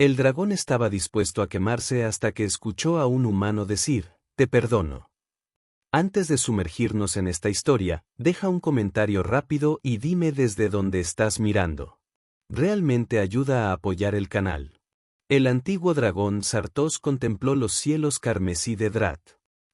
El dragón estaba dispuesto a quemarse hasta que escuchó a un humano decir, «Te perdono». Antes de sumergirnos en esta historia, deja un comentario rápido y dime desde dónde estás mirando. Realmente ayuda a apoyar el canal. El antiguo dragón Sartos contempló los cielos carmesí de Drat.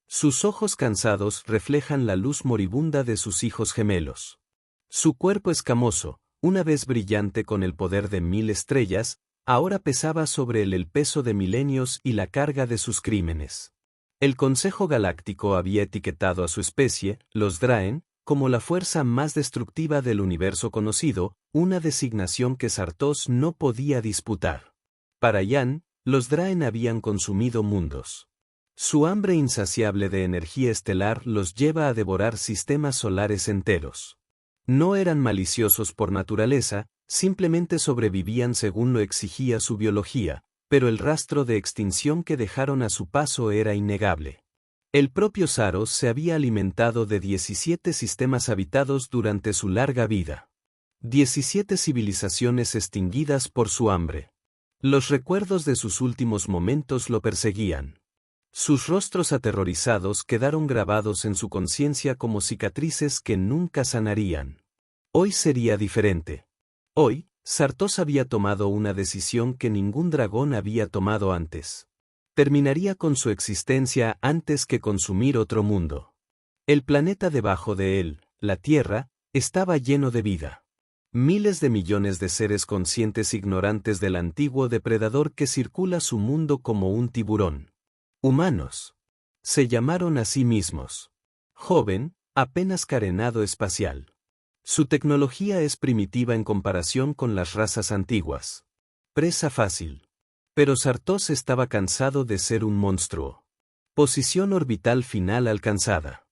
Sus ojos cansados reflejan la luz moribunda de sus hijos gemelos. Su cuerpo escamoso, una vez brillante con el poder de 1000 estrellas, ahora pesaba sobre él el peso de milenios y la carga de sus crímenes. El Consejo Galáctico había etiquetado a su especie, los Draen, como la fuerza más destructiva del universo conocido, una designación que Sartos no podía disputar. Para Yan, los Draen habían consumido mundos. Su hambre insaciable de energía estelar los lleva a devorar sistemas solares enteros. No eran maliciosos por naturaleza, simplemente sobrevivían según lo exigía su biología, pero el rastro de extinción que dejaron a su paso era innegable. El propio Saros se había alimentado de 17 sistemas habitados durante su larga vida. 17 civilizaciones extinguidas por su hambre. Los recuerdos de sus últimos momentos lo perseguían. Sus rostros aterrorizados quedaron grabados en su conciencia como cicatrices que nunca sanarían. Hoy sería diferente. Hoy, Sartos había tomado una decisión que ningún dragón había tomado antes. Terminaría con su existencia antes que consumir otro mundo. El planeta debajo de él, la Tierra, estaba lleno de vida. Miles de millones de seres conscientes ignorantes del antiguo depredador que circula su mundo como un tiburón. Humanos. Se llamaron a sí mismos. Joven, apenas carenado espacial. Su tecnología es primitiva en comparación con las razas antiguas. Presa fácil. Pero Sartos estaba cansado de ser un monstruo. Posición orbital final alcanzada.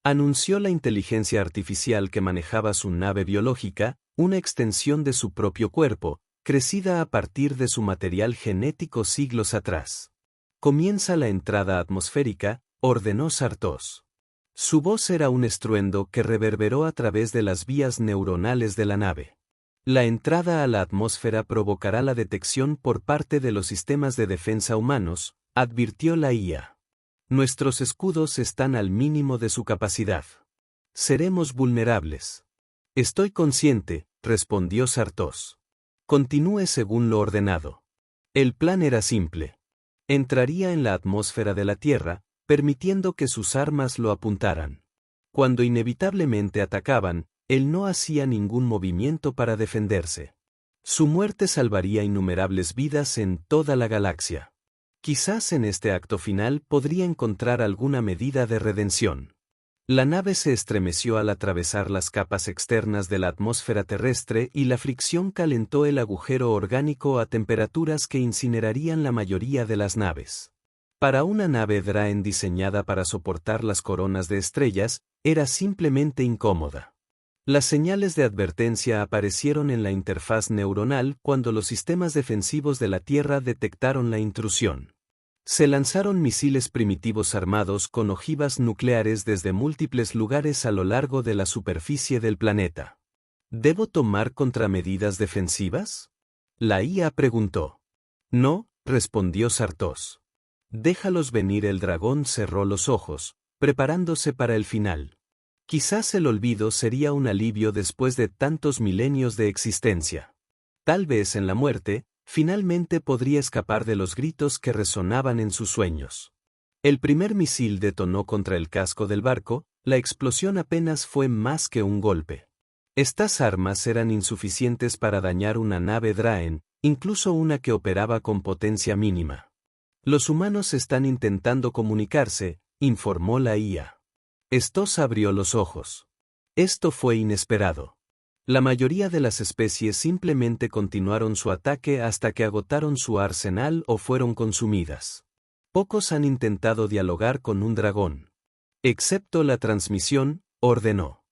Anunció la inteligencia artificial que manejaba su nave biológica, una extensión de su propio cuerpo, crecida a partir de su material genético siglos atrás. Comienza la entrada atmosférica, ordenó Sartos. Su voz era un estruendo que reverberó a través de las vías neuronales de la nave. La entrada a la atmósfera provocará la detección por parte de los sistemas de defensa humanos, advirtió la IA. Nuestros escudos están al mínimo de su capacidad. Seremos vulnerables. Estoy consciente, respondió Sartos. Continúe según lo ordenado. El plan era simple. Entraría en la atmósfera de la Tierra, permitiendo que sus armas lo apuntaran. Cuando inevitablemente atacaban, él no hacía ningún movimiento para defenderse. Su muerte salvaría innumerables vidas en toda la galaxia. Quizás en este acto final podría encontrar alguna medida de redención. La nave se estremeció al atravesar las capas externas de la atmósfera terrestre y la fricción calentó el agujero orgánico a temperaturas que incinerarían la mayoría de las naves. Para una nave Draen diseñada para soportar las coronas de estrellas, era simplemente incómoda. Las señales de advertencia aparecieron en la interfaz neuronal cuando los sistemas defensivos de la Tierra detectaron la intrusión. Se lanzaron misiles primitivos armados con ojivas nucleares desde múltiples lugares a lo largo de la superficie del planeta. ¿Debo tomar contramedidas defensivas? La IA preguntó. No, respondió Sartos. Déjalos venir. El dragón cerró los ojos, preparándose para el final. Quizás el olvido sería un alivio después de tantos milenios de existencia. Tal vez en la muerte, finalmente podría escapar de los gritos que resonaban en sus sueños. El primer misil detonó contra el casco del barco, la explosión apenas fue más que un golpe. Estas armas eran insuficientes para dañar una nave Draen, incluso una que operaba con potencia mínima. Los humanos están intentando comunicarse, informó la IA. Estos abrió los ojos. Esto fue inesperado. La mayoría de las especies simplemente continuaron su ataque hasta que agotaron su arsenal o fueron consumidas. Pocos han intentado dialogar con un dragón. Excepto la transmisión, ordenó.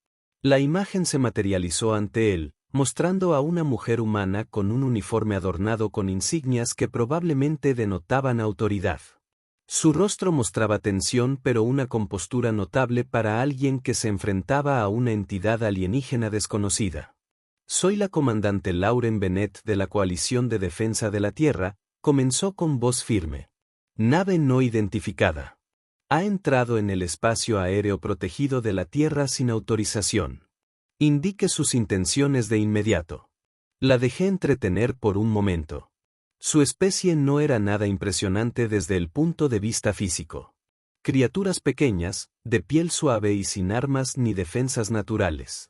La imagen se materializó ante él, mostrando a una mujer humana con un uniforme adornado con insignias que probablemente denotaban autoridad. Su rostro mostraba tensión pero una compostura notable para alguien que se enfrentaba a una entidad alienígena desconocida. Soy la comandante Lauren Bennett de la Coalición de Defensa de la Tierra, Comenzó con voz firme. Nave no identificada. Ha entrado en el espacio aéreo protegido de la Tierra sin autorización. Indique sus intenciones de inmediato. La dejé entretener por un momento. Su especie no era nada impresionante desde el punto de vista físico. Criaturas pequeñas, de piel suave y sin armas ni defensas naturales.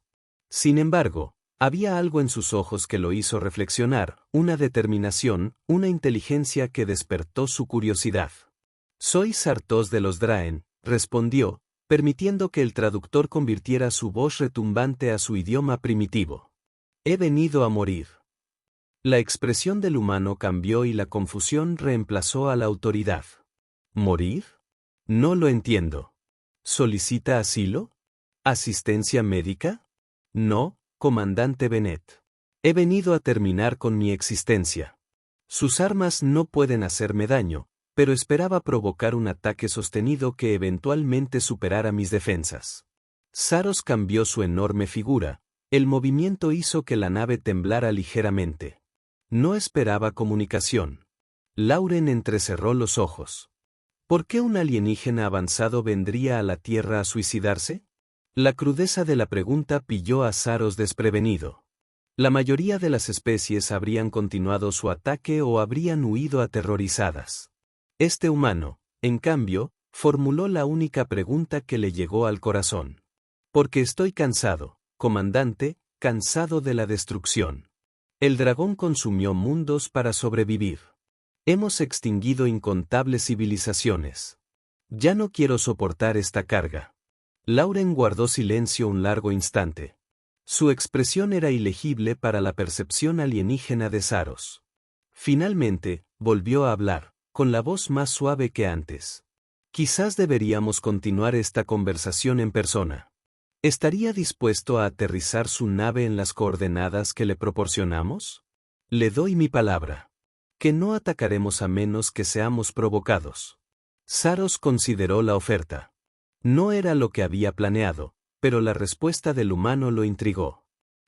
Sin embargo, había algo en sus ojos que lo hizo reflexionar, una determinación, una inteligencia que despertó su curiosidad. «Soy Sartos de los Draen», respondió, permitiendo que el traductor convirtiera su voz retumbante a su idioma primitivo. «He venido a morir». La expresión del humano cambió y la confusión reemplazó a la autoridad. ¿Morir? No lo entiendo. ¿Solicita asilo? ¿Asistencia médica? No, comandante Bennett. He venido a terminar con mi existencia. Sus armas no pueden hacerme daño, pero esperaba provocar un ataque sostenido que eventualmente superara mis defensas. Saros cambió su enorme figura. El movimiento hizo que la nave temblara ligeramente. No esperaba comunicación. Lauren entrecerró los ojos. ¿Por qué un alienígena avanzado vendría a la Tierra a suicidarse? La crudeza de la pregunta pilló a Saros desprevenido. La mayoría de las especies habrían continuado su ataque o habrían huido aterrorizadas. Este humano, en cambio, formuló la única pregunta que le llegó al corazón. Porque estoy cansado, comandante, cansado de la destrucción. El dragón consumió mundos para sobrevivir. Hemos extinguido incontables civilizaciones. Ya no quiero soportar esta carga. Lauren guardó silencio un largo instante. Su expresión era ilegible para la percepción alienígena de Saros. Finalmente, volvió a hablar, con la voz más suave que antes. Quizás deberíamos continuar esta conversación en persona. ¿Estaría dispuesto a aterrizar su nave en las coordenadas que le proporcionamos? Le doy mi palabra. Que no atacaremos a menos que seamos provocados. Saros consideró la oferta. No era lo que había planeado, pero la respuesta del humano lo intrigó.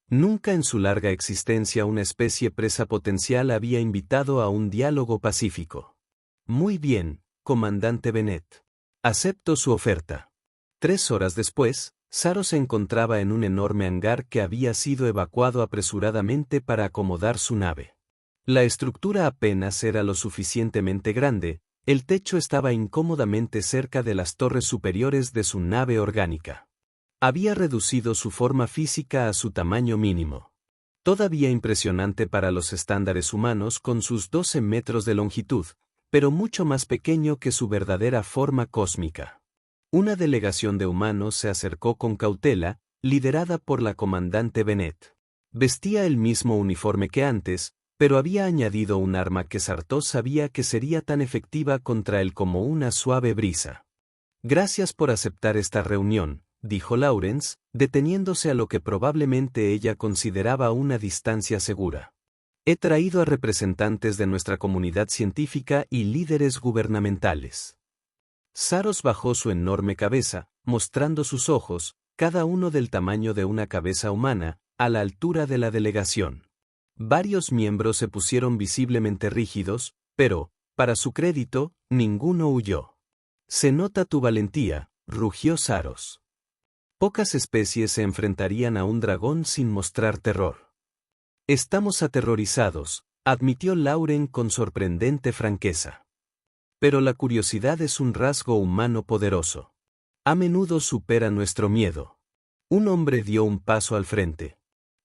Nunca en su larga existencia una especie presa potencial había invitado a un diálogo pacífico. Muy bien, comandante Bennett. Acepto su oferta. 3 horas después, Saros se encontraba en un enorme hangar que había sido evacuado apresuradamente para acomodar su nave. La estructura apenas era lo suficientemente grande, el techo estaba incómodamente cerca de las torres superiores de su nave orgánica. Había reducido su forma física a su tamaño mínimo. Todavía impresionante para los estándares humanos con sus 12 metros de longitud, pero mucho más pequeño que su verdadera forma cósmica. Una delegación de humanos se acercó con cautela, liderada por la comandante Bennett. Vestía el mismo uniforme que antes, pero había añadido un arma que Sartos sabía que sería tan efectiva contra él como una suave brisa. Gracias por aceptar esta reunión, dijo Lawrence, deteniéndose a lo que probablemente ella consideraba una distancia segura. He traído a representantes de nuestra comunidad científica y líderes gubernamentales. Saros bajó su enorme cabeza, mostrando sus ojos, cada uno del tamaño de una cabeza humana, a la altura de la delegación. Varios miembros se pusieron visiblemente rígidos, pero, para su crédito, ninguno huyó. Se nota tu valentía, rugió Saros. Pocas especies se enfrentarían a un dragón sin mostrar terror. Estamos aterrorizados, admitió Lauren con sorprendente franqueza. Pero la curiosidad es un rasgo humano poderoso. A menudo supera nuestro miedo. Un hombre dio un paso al frente.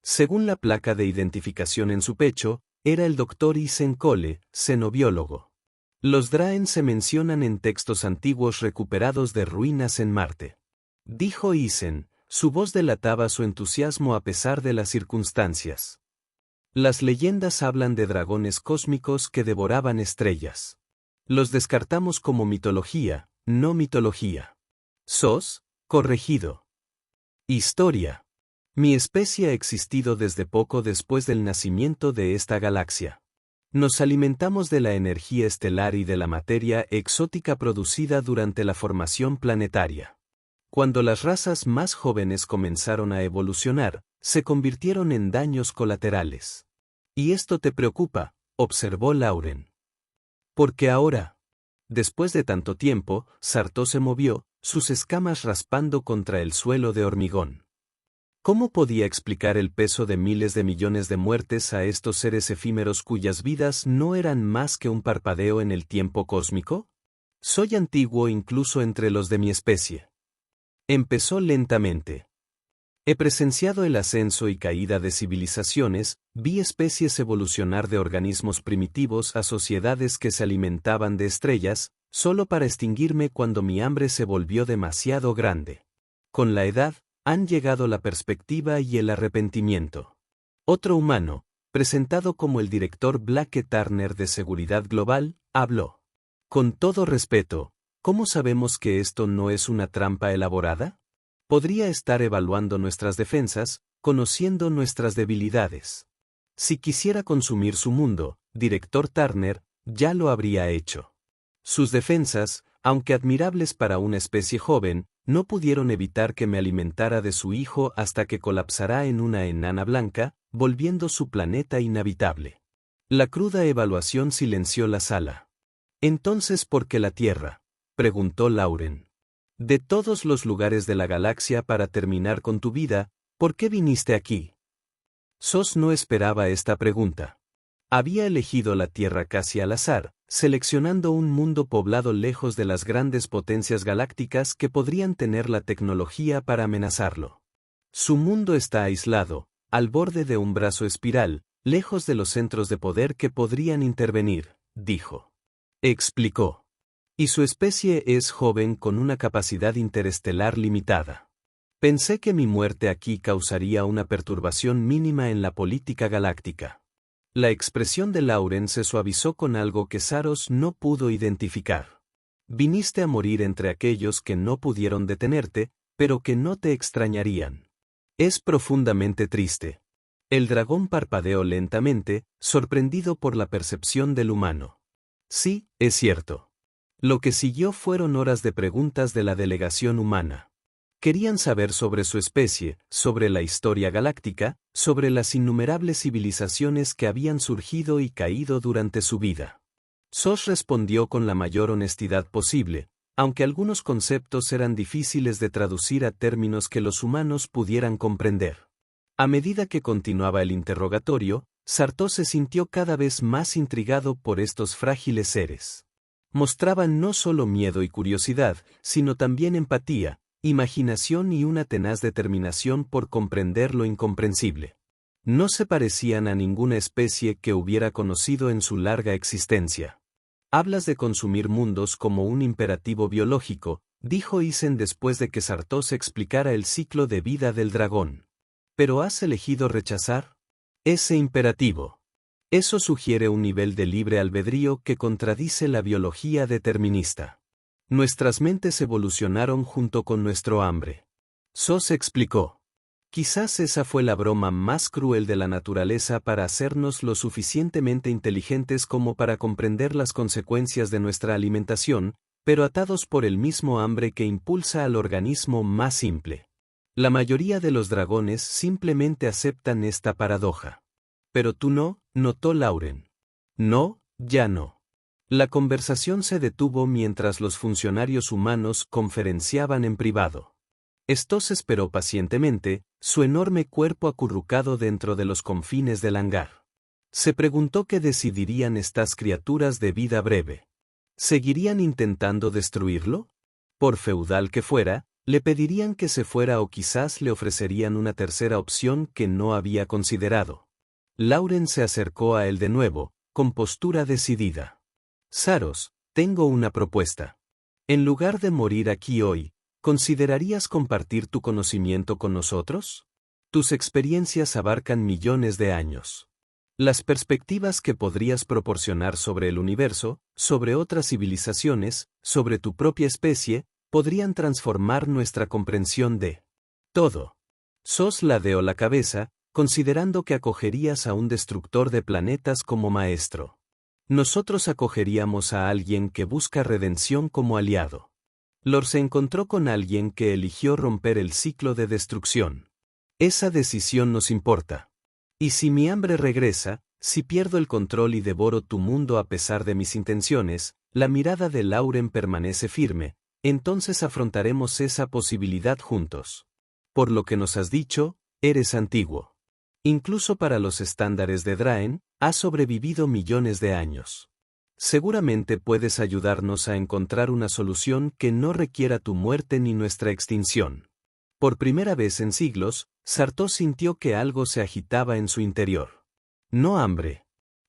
Según la placa de identificación en su pecho, era el Dr. Isen Cole, xenobiólogo. Los Draen se mencionan en textos antiguos recuperados de ruinas en Marte. Dijo Isen, su voz delataba su entusiasmo a pesar de las circunstancias. Las leyendas hablan de dragones cósmicos que devoraban estrellas. Los descartamos como mitología, no mitología. SOS, corregido. Historia. Mi especie ha existido desde poco después del nacimiento de esta galaxia. Nos alimentamos de la energía estelar y de la materia exótica producida durante la formación planetaria. Cuando las razas más jóvenes comenzaron a evolucionar, se convirtieron en daños colaterales. ¿Y esto te preocupa?, observó Lauren. Porque ahora. Después de tanto tiempo, Sartó se movió, sus escamas raspando contra el suelo de hormigón. ¿Cómo podía explicar el peso de miles de millones de muertes a estos seres efímeros cuyas vidas no eran más que un parpadeo en el tiempo cósmico? Soy antiguo incluso entre los de mi especie. Empezó lentamente. He presenciado el ascenso y caída de civilizaciones, vi especies evolucionar de organismos primitivos a sociedades que se alimentaban de estrellas, solo para extinguirme cuando mi hambre se volvió demasiado grande. Con la edad, han llegado la perspectiva y el arrepentimiento. Otro humano, presentado como el director Blake Turner de Seguridad Global, habló. Con todo respeto, ¿cómo sabemos que esto no es una trampa elaborada? Podría estar evaluando nuestras defensas, conociendo nuestras debilidades. Si quisiera consumir su mundo, director Turner, ya lo habría hecho. Sus defensas, aunque admirables para una especie joven, no pudieron evitar que me alimentara de su hijo hasta que colapsará en una enana blanca, volviendo su planeta inhabitable. La cruda evaluación silenció la sala. «Entonces, ¿por qué la Tierra?», preguntó Lauren. «De todos los lugares de la galaxia para terminar con tu vida, ¿por qué viniste aquí?». Sos no esperaba esta pregunta. Había elegido la Tierra casi al azar, seleccionando un mundo poblado lejos de las grandes potencias galácticas que podrían tener la tecnología para amenazarlo. Su mundo está aislado, al borde de un brazo espiral, lejos de los centros de poder que podrían intervenir, dijo. Explicó. Y su especie es joven con una capacidad interestelar limitada. Pensé que mi muerte aquí causaría una perturbación mínima en la política galáctica. La expresión de Lauren se suavizó con algo que Saros no pudo identificar. Viniste a morir entre aquellos que no pudieron detenerte, pero que no te extrañarían. Es profundamente triste. El dragón parpadeó lentamente, sorprendido por la percepción del humano. Sí, es cierto. Lo que siguió fueron horas de preguntas de la delegación humana. Querían saber sobre su especie, sobre la historia galáctica, sobre las innumerables civilizaciones que habían surgido y caído durante su vida. Sos respondió con la mayor honestidad posible, aunque algunos conceptos eran difíciles de traducir a términos que los humanos pudieran comprender. A medida que continuaba el interrogatorio, Sartó se sintió cada vez más intrigado por estos frágiles seres. Mostraban no solo miedo y curiosidad, sino también empatía, imaginación y una tenaz determinación por comprender lo incomprensible. No se parecían a ninguna especie que hubiera conocido en su larga existencia. Hablas de consumir mundos como un imperativo biológico, dijo Isen después de que Sartós explicara el ciclo de vida del dragón. ¿Pero has elegido rechazar ese imperativo? Eso sugiere un nivel de libre albedrío que contradice la biología determinista. Nuestras mentes evolucionaron junto con nuestro hambre. Sos explicó. Quizás esa fue la broma más cruel de la naturaleza para hacernos lo suficientemente inteligentes como para comprender las consecuencias de nuestra alimentación, pero atados por el mismo hambre que impulsa al organismo más simple. La mayoría de los dragones simplemente aceptan esta paradoja. Pero tú no, notó Lauren. No, ya no. La conversación se detuvo mientras los funcionarios humanos conferenciaban en privado. Stos esperó pacientemente, su enorme cuerpo acurrucado dentro de los confines del hangar. Se preguntó qué decidirían estas criaturas de vida breve. ¿Seguirían intentando destruirlo? Por feudal que fuera, le pedirían que se fuera o quizás le ofrecerían una tercera opción que no había considerado. Lauren se acercó a él de nuevo, con postura decidida. Saros, tengo una propuesta. En lugar de morir aquí hoy, ¿considerarías compartir tu conocimiento con nosotros? Tus experiencias abarcan millones de años. Las perspectivas que podrías proporcionar sobre el universo, sobre otras civilizaciones, sobre tu propia especie, podrían transformar nuestra comprensión de todo. Sos ladeó la cabeza, considerando que acogerías a un destructor de planetas como maestro. Nosotros acogeríamos a alguien que busca redención como aliado. Lor se encontró con alguien que eligió romper el ciclo de destrucción. Esa decisión nos importa. Y si mi hambre regresa, Si pierdo el control y devoro tu mundo a pesar de mis intenciones, la mirada de Lauren permanece firme, entonces afrontaremos esa posibilidad juntos. Por lo que nos has dicho, eres antiguo. Incluso para los estándares de Draen, has sobrevivido millones de años. Seguramente puedes ayudarnos a encontrar una solución que no requiera tu muerte ni nuestra extinción. Por primera vez en siglos, Sartós sintió que algo se agitaba en su interior. No hambre.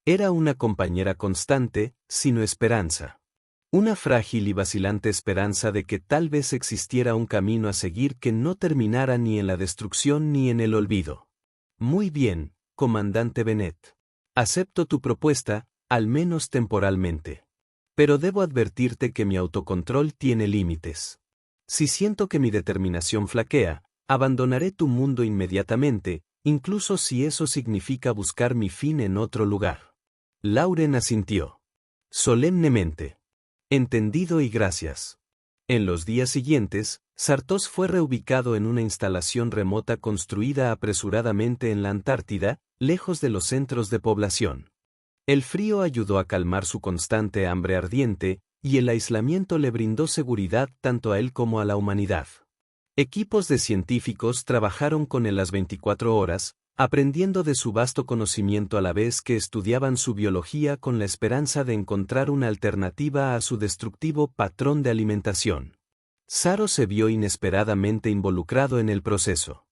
Era una compañera constante, sino esperanza. Una frágil y vacilante esperanza de que tal vez existiera un camino a seguir que no terminara ni en la destrucción ni en el olvido. Muy bien, comandante Bennett. Acepto tu propuesta, al menos temporalmente. Pero debo advertirte que mi autocontrol tiene límites. Si siento que mi determinación flaquea, abandonaré tu mundo inmediatamente, incluso si eso significa buscar mi fin en otro lugar. Lauren asintió. Solemnemente. Entendido y gracias. En los días siguientes, Sartós fue reubicado en una instalación remota construida apresuradamente en la Antártida, lejos de los centros de población. El frío ayudó a calmar su constante hambre ardiente, y el aislamiento le brindó seguridad tanto a él como a la humanidad. Equipos de científicos trabajaron con él las 24 horas, aprendiendo de su vasto conocimiento a la vez que estudiaban su biología con la esperanza de encontrar una alternativa a su destructivo patrón de alimentación. Saros se vio inesperadamente involucrado en el proceso.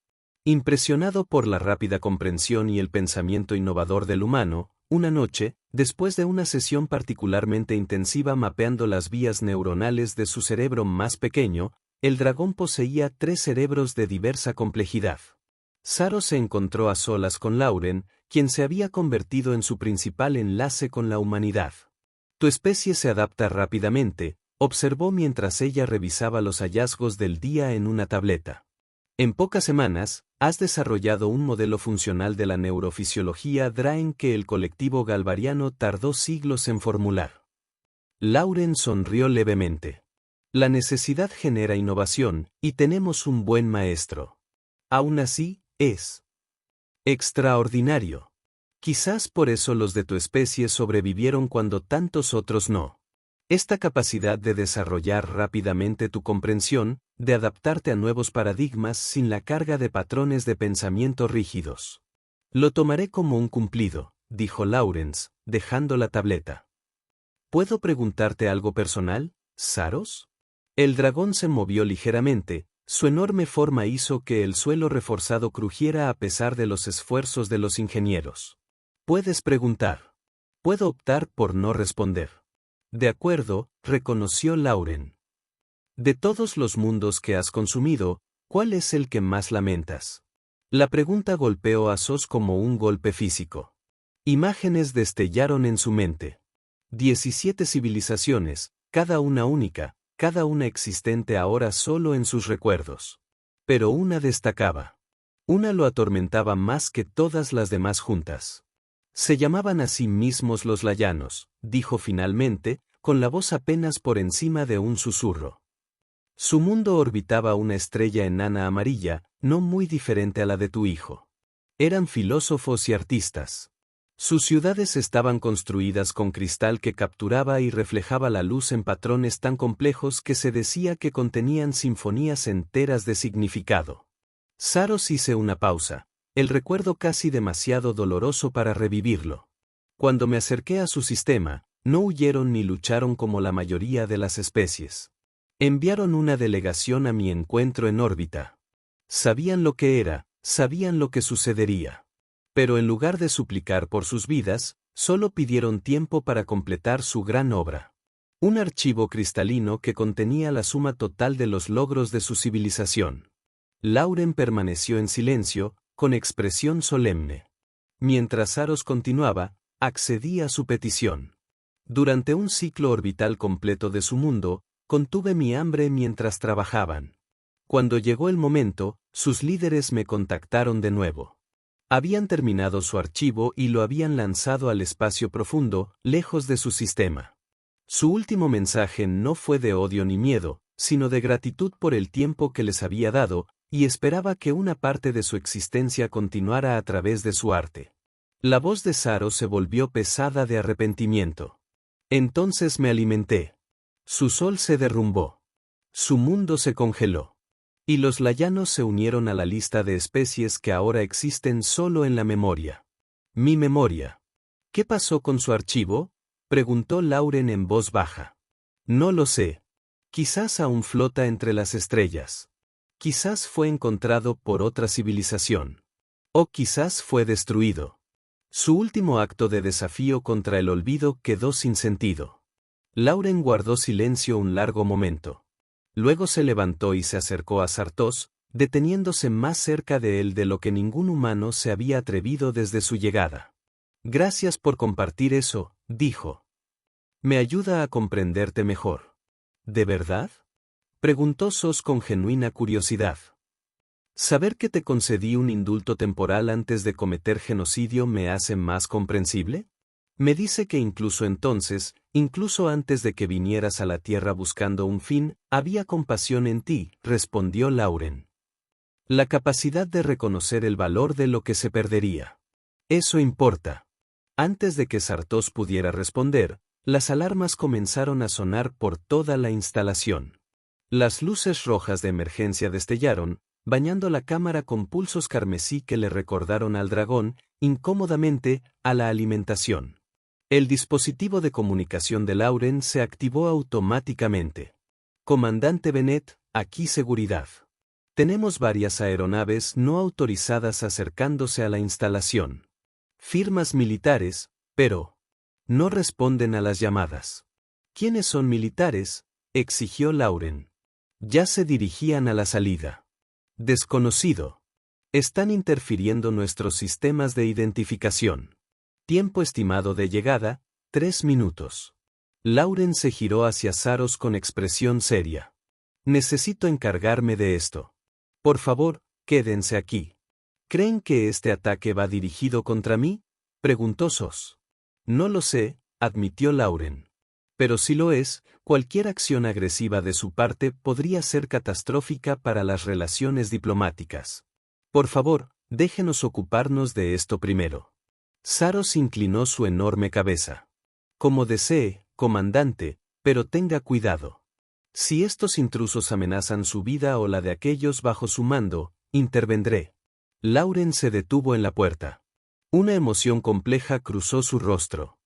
Impresionado por la rápida comprensión y el pensamiento innovador del humano, una noche, después de una sesión particularmente intensiva mapeando las vías neuronales de su cerebro más pequeño, el dragón poseía 3 cerebros de diversa complejidad. Saros se encontró a solas con Lauren, quien se había convertido en su principal enlace con la humanidad. Tu especie se adapta rápidamente, observó mientras ella revisaba los hallazgos del día en una tableta. En pocas semanas, has desarrollado un modelo funcional de la neurofisiología Draen que el colectivo galvariano tardó siglos en formular. Lauren sonrió levemente. La necesidad genera innovación, y tenemos un buen maestro. Aún así, es extraordinario. Quizás por eso los de tu especie sobrevivieron cuando tantos otros no. Esta capacidad de desarrollar rápidamente tu comprensión, de adaptarte a nuevos paradigmas sin la carga de patrones de pensamiento rígidos. Lo tomaré como un cumplido, dijo Lawrence, dejando la tableta. ¿Puedo preguntarte algo personal, Saros? El dragón se movió ligeramente, su enorme forma hizo que el suelo reforzado crujiera a pesar de los esfuerzos de los ingenieros. Puedes preguntar. Puedo optar por no responder. De acuerdo, reconoció Lauren. De todos los mundos que has consumido, ¿cuál es el que más lamentas? La pregunta golpeó a Sos como un golpe físico. Imágenes destellaron en su mente. 17 civilizaciones, cada una única, cada una existente ahora solo en sus recuerdos. Pero una destacaba. Una lo atormentaba más que todas las demás juntas. Se llamaban a sí mismos los Layanos, dijo finalmente, con la voz apenas por encima de un susurro. Su mundo orbitaba una estrella enana amarilla, no muy diferente a la de tu hijo. Eran filósofos y artistas. Sus ciudades estaban construidas con cristal que capturaba y reflejaba la luz en patrones tan complejos que se decía que contenían sinfonías enteras de significado. Saros hizo una pausa, el recuerdo casi demasiado doloroso para revivirlo. Cuando me acerqué a su sistema, no huyeron ni lucharon como la mayoría de las especies. Enviaron una delegación a mi encuentro en órbita. Sabían lo que era, sabían lo que sucedería. Pero en lugar de suplicar por sus vidas, solo pidieron tiempo para completar su gran obra. Un archivo cristalino que contenía la suma total de los logros de su civilización. Lauren permaneció en silencio, con expresión solemne. Mientras Saros continuaba, accedí a su petición. Durante un ciclo orbital completo de su mundo, contuve mi hambre mientras trabajaban. Cuando llegó el momento, sus líderes me contactaron de nuevo. Habían terminado su archivo y lo habían lanzado al espacio profundo, lejos de su sistema. Su último mensaje no fue de odio ni miedo, sino de gratitud por el tiempo que les había dado, y esperaba que una parte de su existencia continuara a través de su arte. La voz de Saro se volvió pesada de arrepentimiento. Entonces me alimenté. Su sol se derrumbó. Su mundo se congeló. Y los layanos se unieron a la lista de especies que ahora existen solo en la memoria. Mi memoria. ¿Qué pasó con su archivo?, preguntó Lauren en voz baja. No lo sé. Quizás aún flota entre las estrellas. Quizás fue encontrado por otra civilización. O quizás fue destruido. Su último acto de desafío contra el olvido quedó sin sentido. Lauren guardó silencio un largo momento. Luego se levantó y se acercó a Sartos, deteniéndose más cerca de él de lo que ningún humano se había atrevido desde su llegada. Gracias por compartir eso, dijo. Me ayuda a comprenderte mejor. ¿De verdad?, preguntó Sos con genuina curiosidad. ¿Saber que te concedí un indulto temporal antes de cometer genocidio me hace más comprensible? Me dice que incluso entonces, incluso antes de que vinieras a la Tierra buscando un fin, había compasión en ti, respondió Lauren. La capacidad de reconocer el valor de lo que se perdería. Eso importa. Antes de que Sartos pudiera responder, las alarmas comenzaron a sonar por toda la instalación. Las luces rojas de emergencia destellaron, bañando la cámara con pulsos carmesí que le recordaron al dragón, incómodamente, a la alimentación. El dispositivo de comunicación de Lauren se activó automáticamente. Comandante Bennett, aquí seguridad. Tenemos varias aeronaves no autorizadas acercándose a la instalación. Firmas militares, pero no responden a las llamadas. ¿Quiénes son militares?, exigió Lauren. Ya se dirigían a la salida. Desconocido. Están interfiriendo nuestros sistemas de identificación. Tiempo estimado de llegada, 3 minutos. Lauren se giró hacia Saros con expresión seria. Necesito encargarme de esto. Por favor, quédense aquí. ¿Creen que este ataque va dirigido contra mí?, preguntó Sos. No lo sé, admitió Lauren. Pero si lo es, cualquier acción agresiva de su parte podría ser catastrófica para las relaciones diplomáticas. Por favor, déjenos ocuparnos de esto primero. Saros inclinó su enorme cabeza. Como desee, comandante, pero tenga cuidado. Si estos intrusos amenazan su vida o la de aquellos bajo su mando, intervendré. Lauren se detuvo en la puerta. Una emoción compleja cruzó su rostro.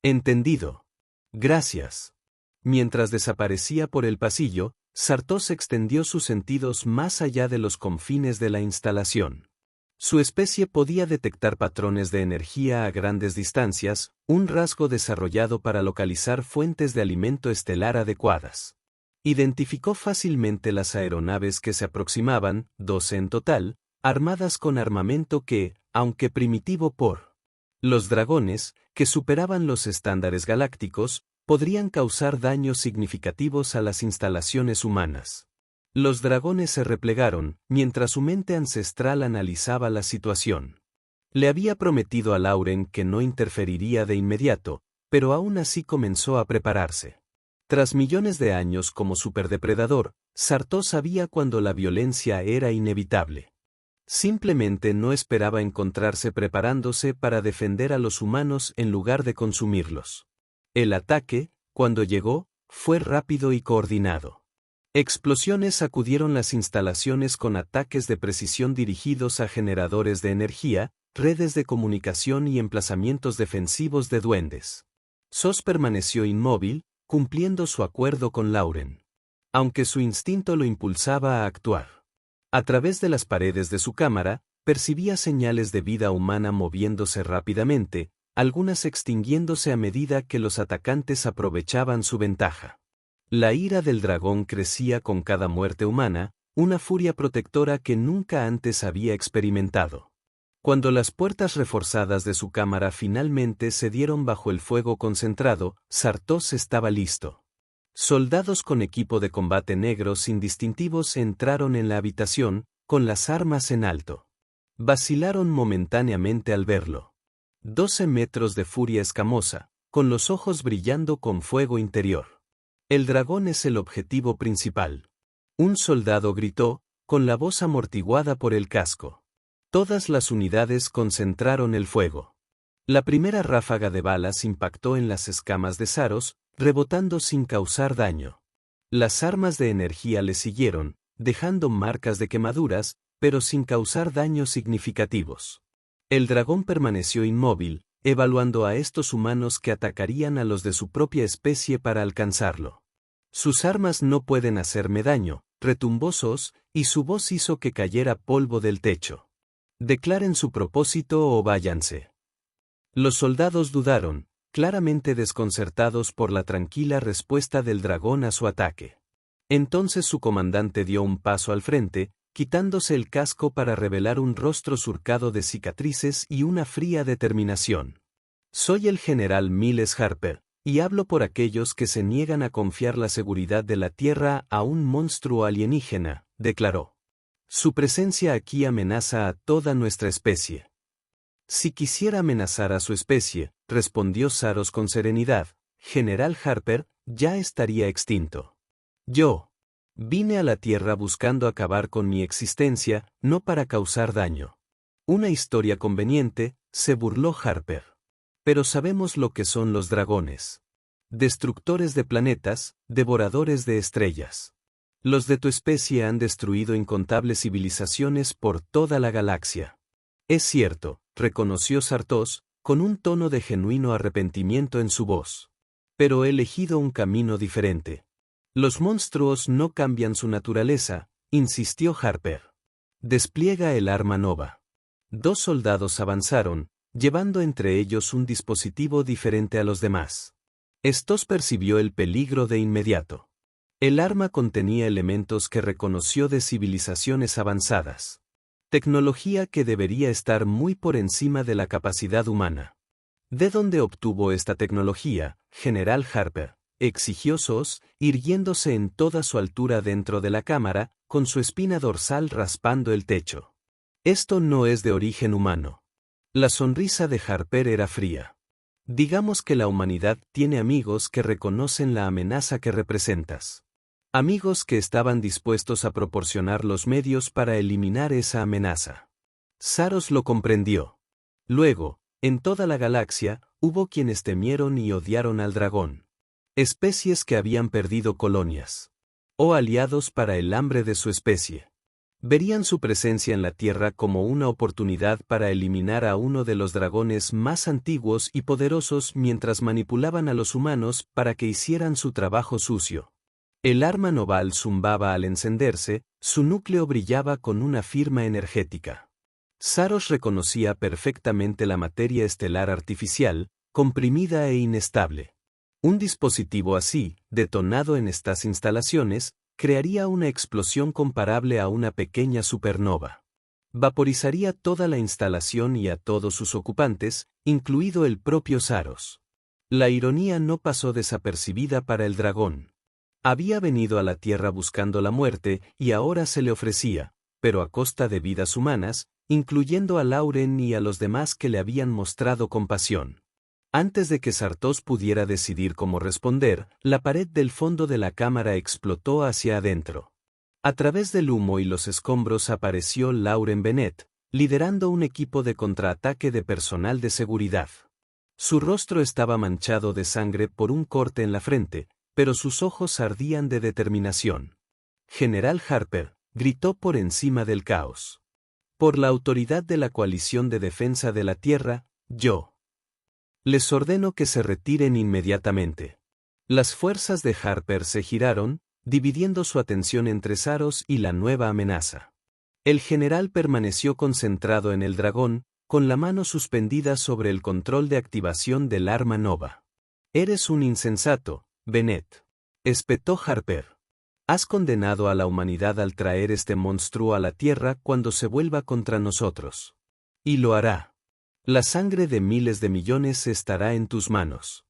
Entendido. Gracias. Mientras desaparecía por el pasillo, Sartos extendió sus sentidos más allá de los confines de la instalación. Su especie podía detectar patrones de energía a grandes distancias, un rasgo desarrollado para localizar fuentes de alimento estelar adecuadas. Identificó fácilmente las aeronaves que se aproximaban, 12 en total, armadas con armamento que, aunque primitivo por los dragones, que superaban los estándares galácticos, podrían causar daños significativos a las instalaciones humanas. Los dragones se replegaron, mientras su mente ancestral analizaba la situación. Le había prometido a Lauren que no interferiría de inmediato, pero aún así comenzó a prepararse. Tras millones de años como superdepredador, Sartos sabía cuando la violencia era inevitable. Simplemente no esperaba encontrarse preparándose para defender a los humanos en lugar de consumirlos. El ataque, cuando llegó, fue rápido y coordinado. Explosiones sacudieron las instalaciones con ataques de precisión dirigidos a generadores de energía, redes de comunicación y emplazamientos defensivos de duendes. Sos permaneció inmóvil, cumpliendo su acuerdo con Lauren. Aunque su instinto lo impulsaba a actuar. A través de las paredes de su cámara, percibía señales de vida humana moviéndose rápidamente, algunas extinguiéndose a medida que los atacantes aprovechaban su ventaja. La ira del dragón crecía con cada muerte humana, una furia protectora que nunca antes había experimentado. Cuando las puertas reforzadas de su cámara finalmente se dieron bajo el fuego concentrado, Sartos estaba listo. Soldados con equipo de combate negros sin distintivos entraron en la habitación, con las armas en alto. Vacilaron momentáneamente al verlo. 12 metros de furia escamosa, con los ojos brillando con fuego interior. El dragón es el objetivo principal. Un soldado gritó, con la voz amortiguada por el casco. Todas las unidades concentraron el fuego. La primera ráfaga de balas impactó en las escamas de Saros, rebotando sin causar daño. Las armas de energía le siguieron, dejando marcas de quemaduras, pero sin causar daños significativos. El dragón permaneció inmóvil, evaluando a estos humanos que atacarían a los de su propia especie para alcanzarlo. Sus armas no pueden hacerme daño, retumbó Sos, y su voz hizo que cayera polvo del techo. Declaren su propósito o váyanse. Los soldados dudaron, claramente desconcertados por la tranquila respuesta del dragón a su ataque. Entonces su comandante dio un paso al frente, quitándose el casco para revelar un rostro surcado de cicatrices y una fría determinación. Soy el general Miles Harper, y hablo por aquellos que se niegan a confiar la seguridad de la Tierra a un monstruo alienígena, declaró. Su presencia aquí amenaza a toda nuestra especie. Si quisiera amenazar a su especie, respondió Saros con serenidad, General Harper, ya estaría extinto. Yo vine a la Tierra buscando acabar con mi existencia, no para causar daño. Una historia conveniente, se burló Harper. Pero sabemos lo que son los dragones. Destructores de planetas, devoradores de estrellas. Los de tu especie han destruido incontables civilizaciones por toda la galaxia. Es cierto, reconoció Sartos, con un tono de genuino arrepentimiento en su voz. Pero he elegido un camino diferente. Los monstruos no cambian su naturaleza, insistió Harper. Despliega el arma nova. 2 soldados avanzaron, llevando entre ellos un dispositivo diferente a los demás. Estos percibió el peligro de inmediato. El arma contenía elementos que reconoció de civilizaciones avanzadas. Tecnología que debería estar muy por encima de la capacidad humana. ¿De dónde obtuvo esta tecnología, General Harper?, exigió Sos, irguiéndose en toda su altura dentro de la cámara, con su espina dorsal raspando el techo. Esto no es de origen humano. La sonrisa de Harper era fría. Digamos que la humanidad tiene amigos que reconocen la amenaza que representas. Amigos que estaban dispuestos a proporcionar los medios para eliminar esa amenaza. Saros lo comprendió. Luego, en toda la galaxia, hubo quienes temieron y odiaron al dragón. Especies que habían perdido colonias. O aliados para el hambre de su especie. Verían su presencia en la Tierra como una oportunidad para eliminar a uno de los dragones más antiguos y poderosos mientras manipulaban a los humanos para que hicieran su trabajo sucio. El arma noval zumbaba al encenderse, su núcleo brillaba con una firma energética. Saros reconocía perfectamente la materia estelar artificial, comprimida e inestable. Un dispositivo así, detonado en estas instalaciones, crearía una explosión comparable a una pequeña supernova. Vaporizaría toda la instalación y a todos sus ocupantes, incluido el propio Saros. La ironía no pasó desapercibida para el dragón. Había venido a la Tierra buscando la muerte y ahora se le ofrecía, pero a costa de vidas humanas, incluyendo a Lauren y a los demás que le habían mostrado compasión. Antes de que Sartos pudiera decidir cómo responder, la pared del fondo de la cámara explotó hacia adentro. A través del humo y los escombros apareció Lauren Bennett, liderando un equipo de contraataque de personal de seguridad. Su rostro estaba manchado de sangre por un corte en la frente, pero sus ojos ardían de determinación. General Harper, gritó por encima del caos. Por la autoridad de la Coalición de Defensa de la Tierra, yo les ordeno que se retiren inmediatamente. Las fuerzas de Harper se giraron, dividiendo su atención entre Saros y la nueva amenaza. El general permaneció concentrado en el dragón, con la mano suspendida sobre el control de activación del arma nova. Eres un insensato, Bennett, espetó Harper. Has condenado a la humanidad al traer este monstruo a la Tierra cuando se vuelva contra nosotros. Y lo hará. La sangre de miles de millones estará en tus manos.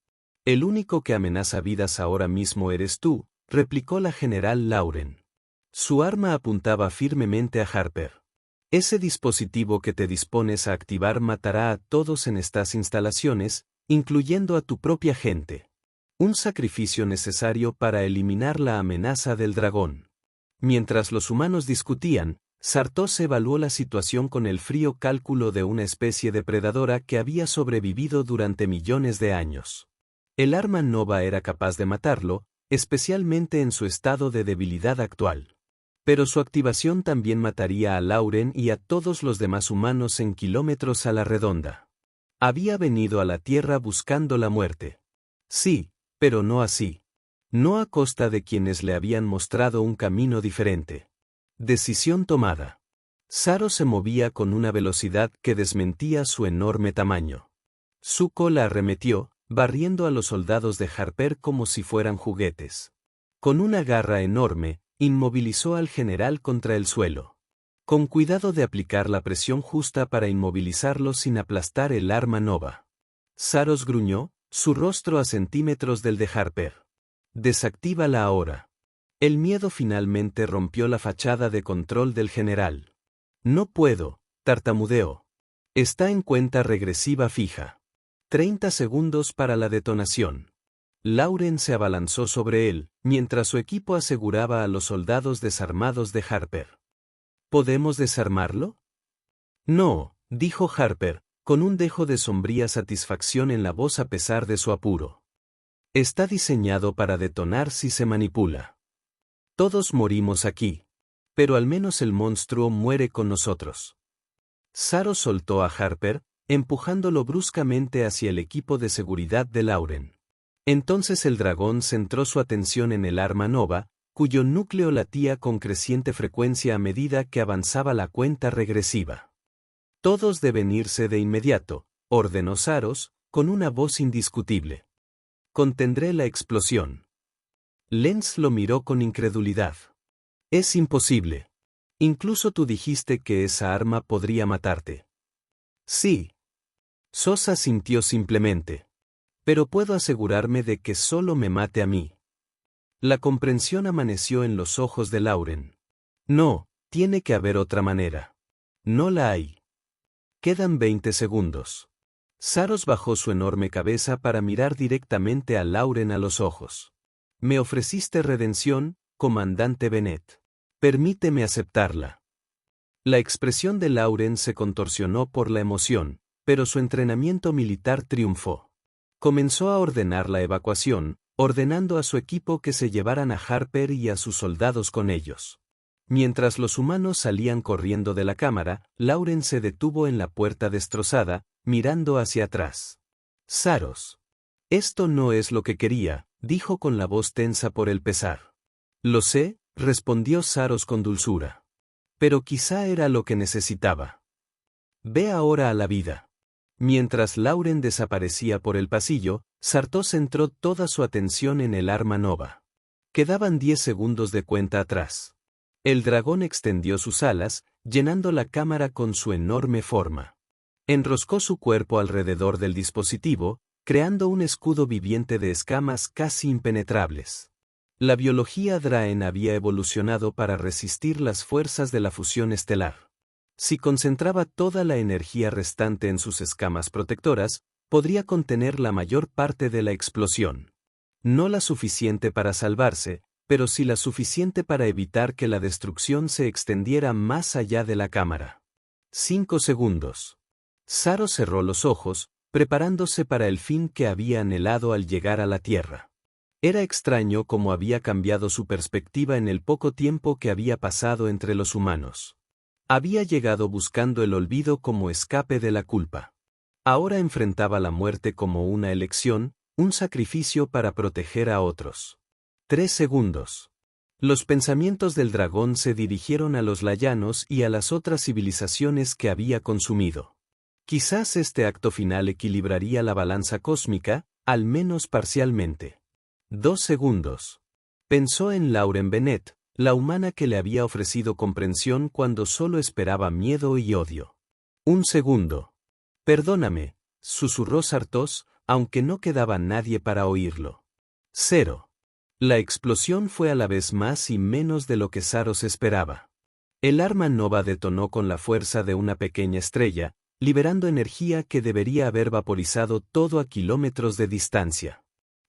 El único que amenaza vidas ahora mismo eres tú, replicó la general Lauren. Su arma apuntaba firmemente a Harper. Ese dispositivo que te dispones a activar matará a todos en estas instalaciones, incluyendo a tu propia gente. Un sacrificio necesario para eliminar la amenaza del dragón. Mientras los humanos discutían, Sartos evaluó la situación con el frío cálculo de una especie depredadora que había sobrevivido durante millones de años. El arma nova era capaz de matarlo, especialmente en su estado de debilidad actual. Pero su activación también mataría a Lauren y a todos los demás humanos en kilómetros a la redonda. Había venido a la Tierra buscando la muerte. Sí, pero no así. No a costa de quienes le habían mostrado un camino diferente. Decisión tomada. Saros se movía con una velocidad que desmentía su enorme tamaño. Zuko la arremetió, barriendo a los soldados de Harper como si fueran juguetes. Con una garra enorme, inmovilizó al general contra el suelo. Con cuidado de aplicar la presión justa para inmovilizarlo sin aplastar el arma nova. Saros gruñó, su rostro a centímetros del de Harper. Desactívala ahora. El miedo finalmente rompió la fachada de control del general. No puedo, tartamudeó. Está en cuenta regresiva fija. 30 segundos para la detonación. Lauren se abalanzó sobre él, mientras su equipo aseguraba a los soldados desarmados de Harper. ¿Podemos desarmarlo? No, dijo Harper, con un dejo de sombría satisfacción en la voz a pesar de su apuro. Está diseñado para detonar si se manipula. Todos morimos aquí. Pero al menos el monstruo muere con nosotros. Saros soltó a Harper, empujándolo bruscamente hacia el equipo de seguridad de Lauren. Entonces el dragón centró su atención en el arma nova, cuyo núcleo latía con creciente frecuencia a medida que avanzaba la cuenta regresiva. Todos deben irse de inmediato, ordenó Saros, con una voz indiscutible. Contendré la explosión. Lenz lo miró con incredulidad. Es imposible. Incluso tú dijiste que esa arma podría matarte. Sí. Sosa sintió simplemente. Pero puedo asegurarme de que solo me mate a mí. La comprensión amaneció en los ojos de Lauren. No, tiene que haber otra manera. No la hay. Quedan 20 segundos. Saros bajó su enorme cabeza para mirar directamente a Lauren a los ojos. Me ofreciste redención, comandante Bennett. Permíteme aceptarla. La expresión de Lauren se contorsionó por la emoción, pero su entrenamiento militar triunfó. Comenzó a ordenar la evacuación, ordenando a su equipo que se llevaran a Harper y a sus soldados con ellos. Mientras los humanos salían corriendo de la cámara, Lauren se detuvo en la puerta destrozada, mirando hacia atrás. Saros. Esto no es lo que quería, dijo con la voz tensa por el pesar. Lo sé, respondió Saros con dulzura. Pero quizá era lo que necesitaba. Ve ahora a la vida. Mientras Lauren desaparecía por el pasillo, Sartos centró toda su atención en el arma nova. Quedaban 10 segundos de cuenta atrás. El dragón extendió sus alas, llenando la cámara con su enorme forma. Enroscó su cuerpo alrededor del dispositivo, creando un escudo viviente de escamas casi impenetrables. La biología Draen había evolucionado para resistir las fuerzas de la fusión estelar. Si concentraba toda la energía restante en sus escamas protectoras, podría contener la mayor parte de la explosión. No la suficiente para salvarse, pero sí la suficiente para evitar que la destrucción se extendiera más allá de la cámara. 5 segundos. Saros cerró los ojos, preparándose para el fin que había anhelado al llegar a la Tierra. Era extraño cómo había cambiado su perspectiva en el poco tiempo que había pasado entre los humanos. Había llegado buscando el olvido como escape de la culpa. Ahora enfrentaba la muerte como una elección, un sacrificio para proteger a otros. 3 segundos. Los pensamientos del dragón se dirigieron a los layanos y a las otras civilizaciones que había consumido. Quizás este acto final equilibraría la balanza cósmica, al menos parcialmente. 2 segundos. Pensó en Lauren Bennett, la humana que le había ofrecido comprensión cuando solo esperaba miedo y odio. 1 segundo. Perdóname, susurró Sartos, aunque no quedaba nadie para oírlo. 0. La explosión fue a la vez más y menos de lo que Saros esperaba. El arma nova detonó con la fuerza de una pequeña estrella, liberando energía que debería haber vaporizado todo a kilómetros de distancia.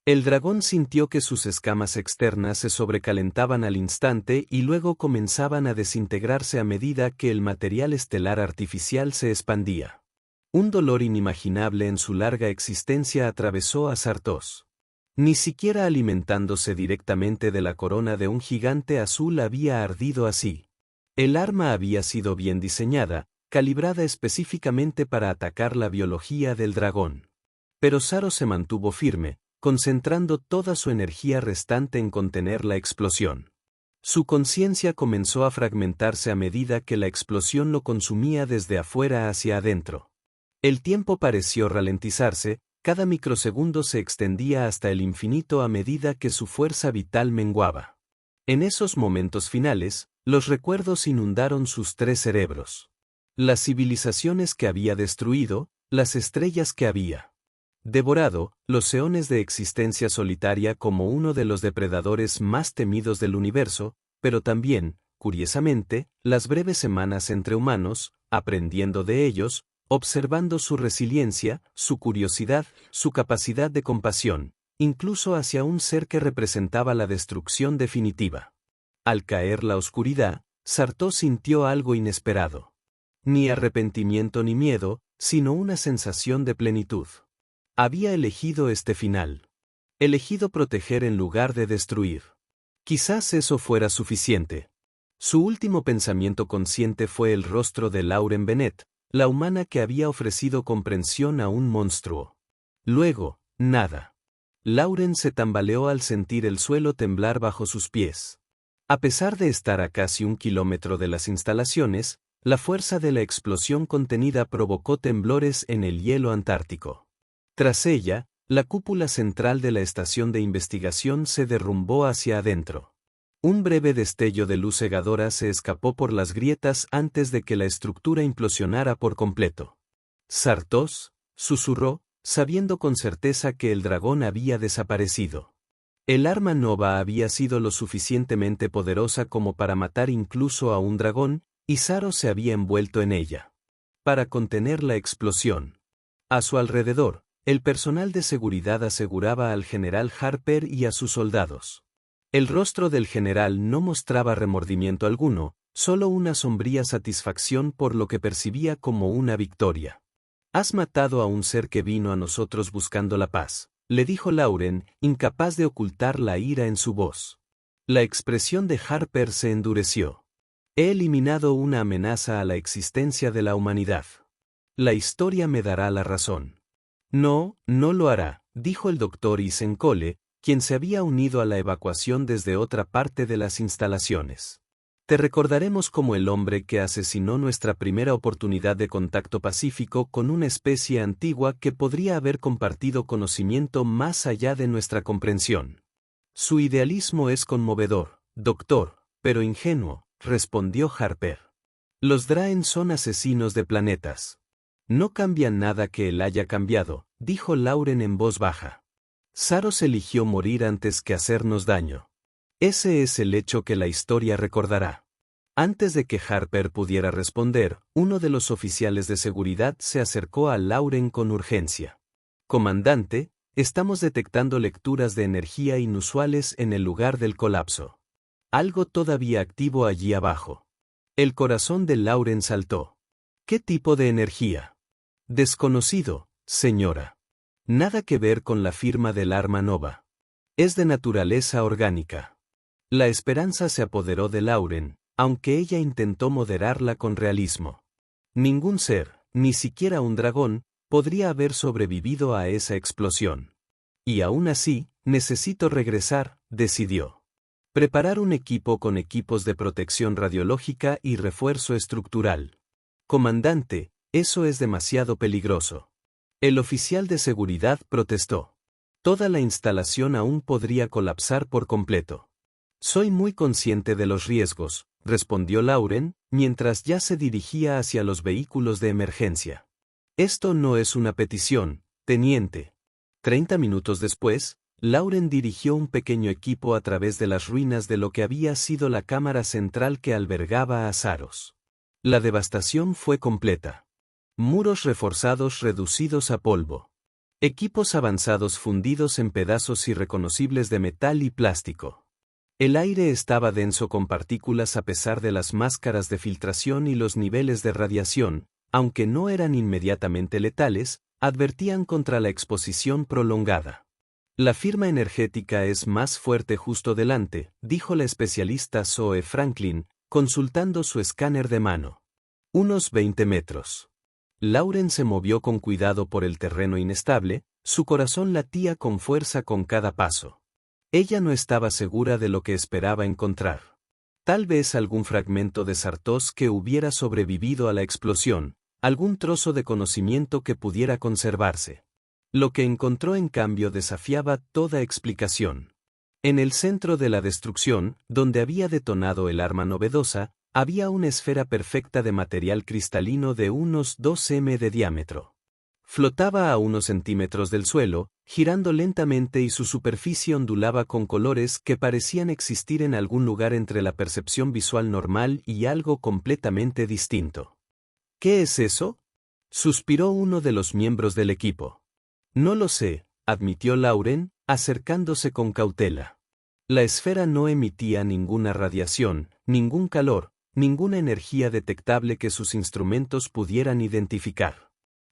El dragón sintió que sus escamas externas se sobrecalentaban al instante y luego comenzaban a desintegrarse a medida que el material estelar artificial se expandía. Un dolor inimaginable en su larga existencia atravesó a Sartos. Ni siquiera alimentándose directamente de la corona de un gigante azul había ardido así. El arma había sido bien diseñada, calibrada específicamente para atacar la biología del dragón. Pero Saros se mantuvo firme, concentrando toda su energía restante en contener la explosión. Su conciencia comenzó a fragmentarse a medida que la explosión lo consumía desde afuera hacia adentro. El tiempo pareció ralentizarse, cada microsegundo se extendía hasta el infinito a medida que su fuerza vital menguaba. En esos momentos finales, los recuerdos inundaron sus tres cerebros. Las civilizaciones que había destruido, las estrellas que había devorado, los eones de existencia solitaria como uno de los depredadores más temidos del universo, pero también, curiosamente, las breves semanas entre humanos, aprendiendo de ellos, observando su resiliencia, su curiosidad, su capacidad de compasión, incluso hacia un ser que representaba la destrucción definitiva. Al caer la oscuridad, Sartos sintió algo inesperado. Ni arrepentimiento ni miedo, sino una sensación de plenitud. Había elegido este final. Elegido proteger en lugar de destruir. Quizás eso fuera suficiente. Su último pensamiento consciente fue el rostro de Lauren Bennett, la humana que había ofrecido comprensión a un monstruo. Luego, nada. Lauren se tambaleó al sentir el suelo temblar bajo sus pies. A pesar de estar a casi 1 kilómetro de las instalaciones, la fuerza de la explosión contenida provocó temblores en el hielo antártico. Tras ella, la cúpula central de la estación de investigación se derrumbó hacia adentro. Un breve destello de luz cegadora se escapó por las grietas antes de que la estructura implosionara por completo. Sartos, susurró, sabiendo con certeza que el dragón había desaparecido. El arma nova había sido lo suficientemente poderosa como para matar incluso a un dragón, y Saros se había envuelto en ella. Para contener la explosión. A su alrededor, el personal de seguridad aseguraba al general Harper y a sus soldados. El rostro del general no mostraba remordimiento alguno, solo una sombría satisfacción por lo que percibía como una victoria. «Has matado a un ser que vino a nosotros buscando la paz», le dijo Lauren, incapaz de ocultar la ira en su voz. La expresión de Harper se endureció. «He eliminado una amenaza a la existencia de la humanidad. La historia me dará la razón». «No, no lo hará», dijo el doctor Isenkole, quien se había unido a la evacuación desde otra parte de las instalaciones. «Te recordaremos como el hombre que asesinó nuestra primera oportunidad de contacto pacífico con una especie antigua que podría haber compartido conocimiento más allá de nuestra comprensión». «Su idealismo es conmovedor, doctor, pero ingenuo», respondió Harper. «Los Draen son asesinos de planetas». «No cambia nada que él haya cambiado», dijo Lauren en voz baja. «Saros eligió morir antes que hacernos daño. Ese es el hecho que la historia recordará». Antes de que Harper pudiera responder, uno de los oficiales de seguridad se acercó a Lauren con urgencia. «Comandante, estamos detectando lecturas de energía inusuales en el lugar del colapso. Algo todavía activo allí abajo». El corazón de Lauren saltó. «¿Qué tipo de energía?» «Desconocido, señora. Nada que ver con la firma del arma nova. Es de naturaleza orgánica». La esperanza se apoderó de Lauren, aunque ella intentó moderarla con realismo. Ningún ser, ni siquiera un dragón, podría haber sobrevivido a esa explosión. Y aún así, necesito regresar, decidió. Preparar un equipo con equipos de protección radiológica y refuerzo estructural. «Comandante, eso es demasiado peligroso». El oficial de seguridad protestó. «Toda la instalación aún podría colapsar por completo». «Soy muy consciente de los riesgos», respondió Lauren, mientras ya se dirigía hacia los vehículos de emergencia. «Esto no es una petición, teniente». 30 minutos después, Lauren dirigió un pequeño equipo a través de las ruinas de lo que había sido la cámara central que albergaba a Saros. La devastación fue completa. Muros reforzados reducidos a polvo. Equipos avanzados fundidos en pedazos irreconocibles de metal y plástico. El aire estaba denso con partículas a pesar de las máscaras de filtración y los niveles de radiación, aunque no eran inmediatamente letales, advertían contra la exposición prolongada. La firma energética es más fuerte justo delante, dijo la especialista Zoe Franklin, consultando su escáner de mano. Unos 20 metros. Lauren se movió con cuidado por el terreno inestable, su corazón latía con fuerza con cada paso. Ella no estaba segura de lo que esperaba encontrar. Tal vez algún fragmento de Sartos que hubiera sobrevivido a la explosión, algún trozo de conocimiento que pudiera conservarse. Lo que encontró en cambio desafiaba toda explicación. En el centro de la destrucción, donde había detonado el arma novedosa, había una esfera perfecta de material cristalino de unos 2 m de diámetro. Flotaba a unos centímetros del suelo, girando lentamente y su superficie ondulaba con colores que parecían existir en algún lugar entre la percepción visual normal y algo completamente distinto. ¿Qué es eso?, suspiró uno de los miembros del equipo. No lo sé, admitió Lauren, acercándose con cautela. La esfera no emitía ninguna radiación, ningún calor, ninguna energía detectable que sus instrumentos pudieran identificar.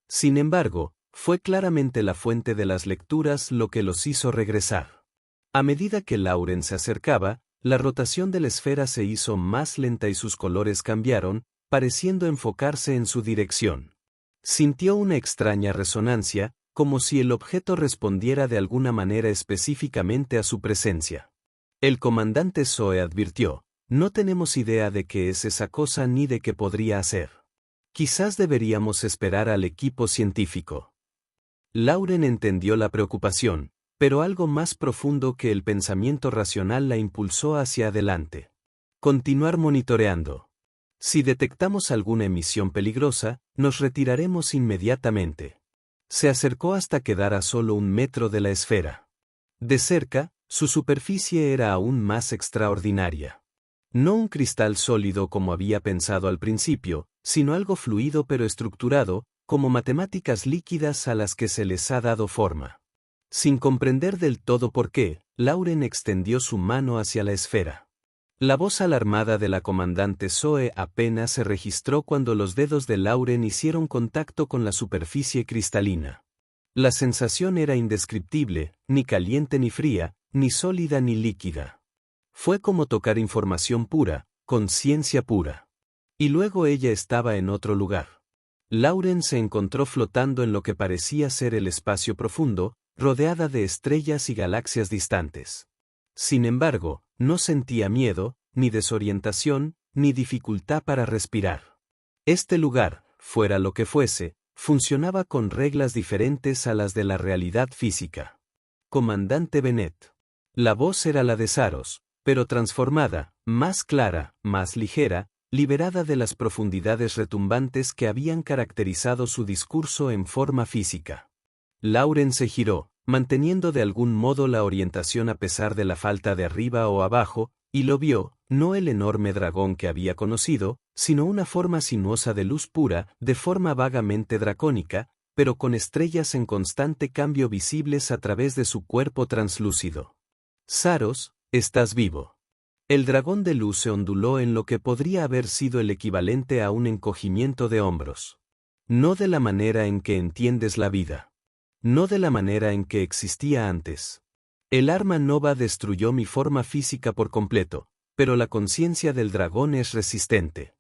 Sin embargo, fue claramente la fuente de las lecturas lo que los hizo regresar. A medida que Lauren se acercaba, la rotación de la esfera se hizo más lenta y sus colores cambiaron, pareciendo enfocarse en su dirección. Sintió una extraña resonancia, como si el objeto respondiera de alguna manera específicamente a su presencia. El comandante Zoe advirtió: no tenemos idea de qué es esa cosa ni de qué podría hacer. Quizás deberíamos esperar al equipo científico. Lauren entendió la preocupación, pero algo más profundo que el pensamiento racional la impulsó hacia adelante. Continuar monitoreando. Si detectamos alguna emisión peligrosa, nos retiraremos inmediatamente. Se acercó hasta quedar a solo 1 metro de la esfera. De cerca, su superficie era aún más extraordinaria. No un cristal sólido como había pensado al principio, sino algo fluido pero estructurado, como matemáticas líquidas a las que se les ha dado forma. Sin comprender del todo por qué, Lauren extendió su mano hacia la esfera. La voz alarmada de la comandante Zoe apenas se registró cuando los dedos de Lauren hicieron contacto con la superficie cristalina. La sensación era indescriptible, ni caliente ni fría, ni sólida ni líquida. Fue como tocar información pura, conciencia pura. Y luego ella estaba en otro lugar. Lauren se encontró flotando en lo que parecía ser el espacio profundo, rodeada de estrellas y galaxias distantes. Sin embargo, no sentía miedo, ni desorientación, ni dificultad para respirar. Este lugar, fuera lo que fuese, funcionaba con reglas diferentes a las de la realidad física. Comandante Bennett. La voz era la de Saros, pero transformada, más clara, más ligera, liberada de las profundidades retumbantes que habían caracterizado su discurso en forma física. Lauren se giró, manteniendo de algún modo la orientación a pesar de la falta de arriba o abajo, y lo vio, no el enorme dragón que había conocido, sino una forma sinuosa de luz pura, de forma vagamente dracónica, pero con estrellas en constante cambio visibles a través de su cuerpo translúcido. Saros, estás vivo. El dragón de luz se onduló en lo que podría haber sido el equivalente a un encogimiento de hombros. No de la manera en que entiendes la vida. No de la manera en que existía antes. El arma nova destruyó mi forma física por completo, pero la conciencia del dragón es resistente.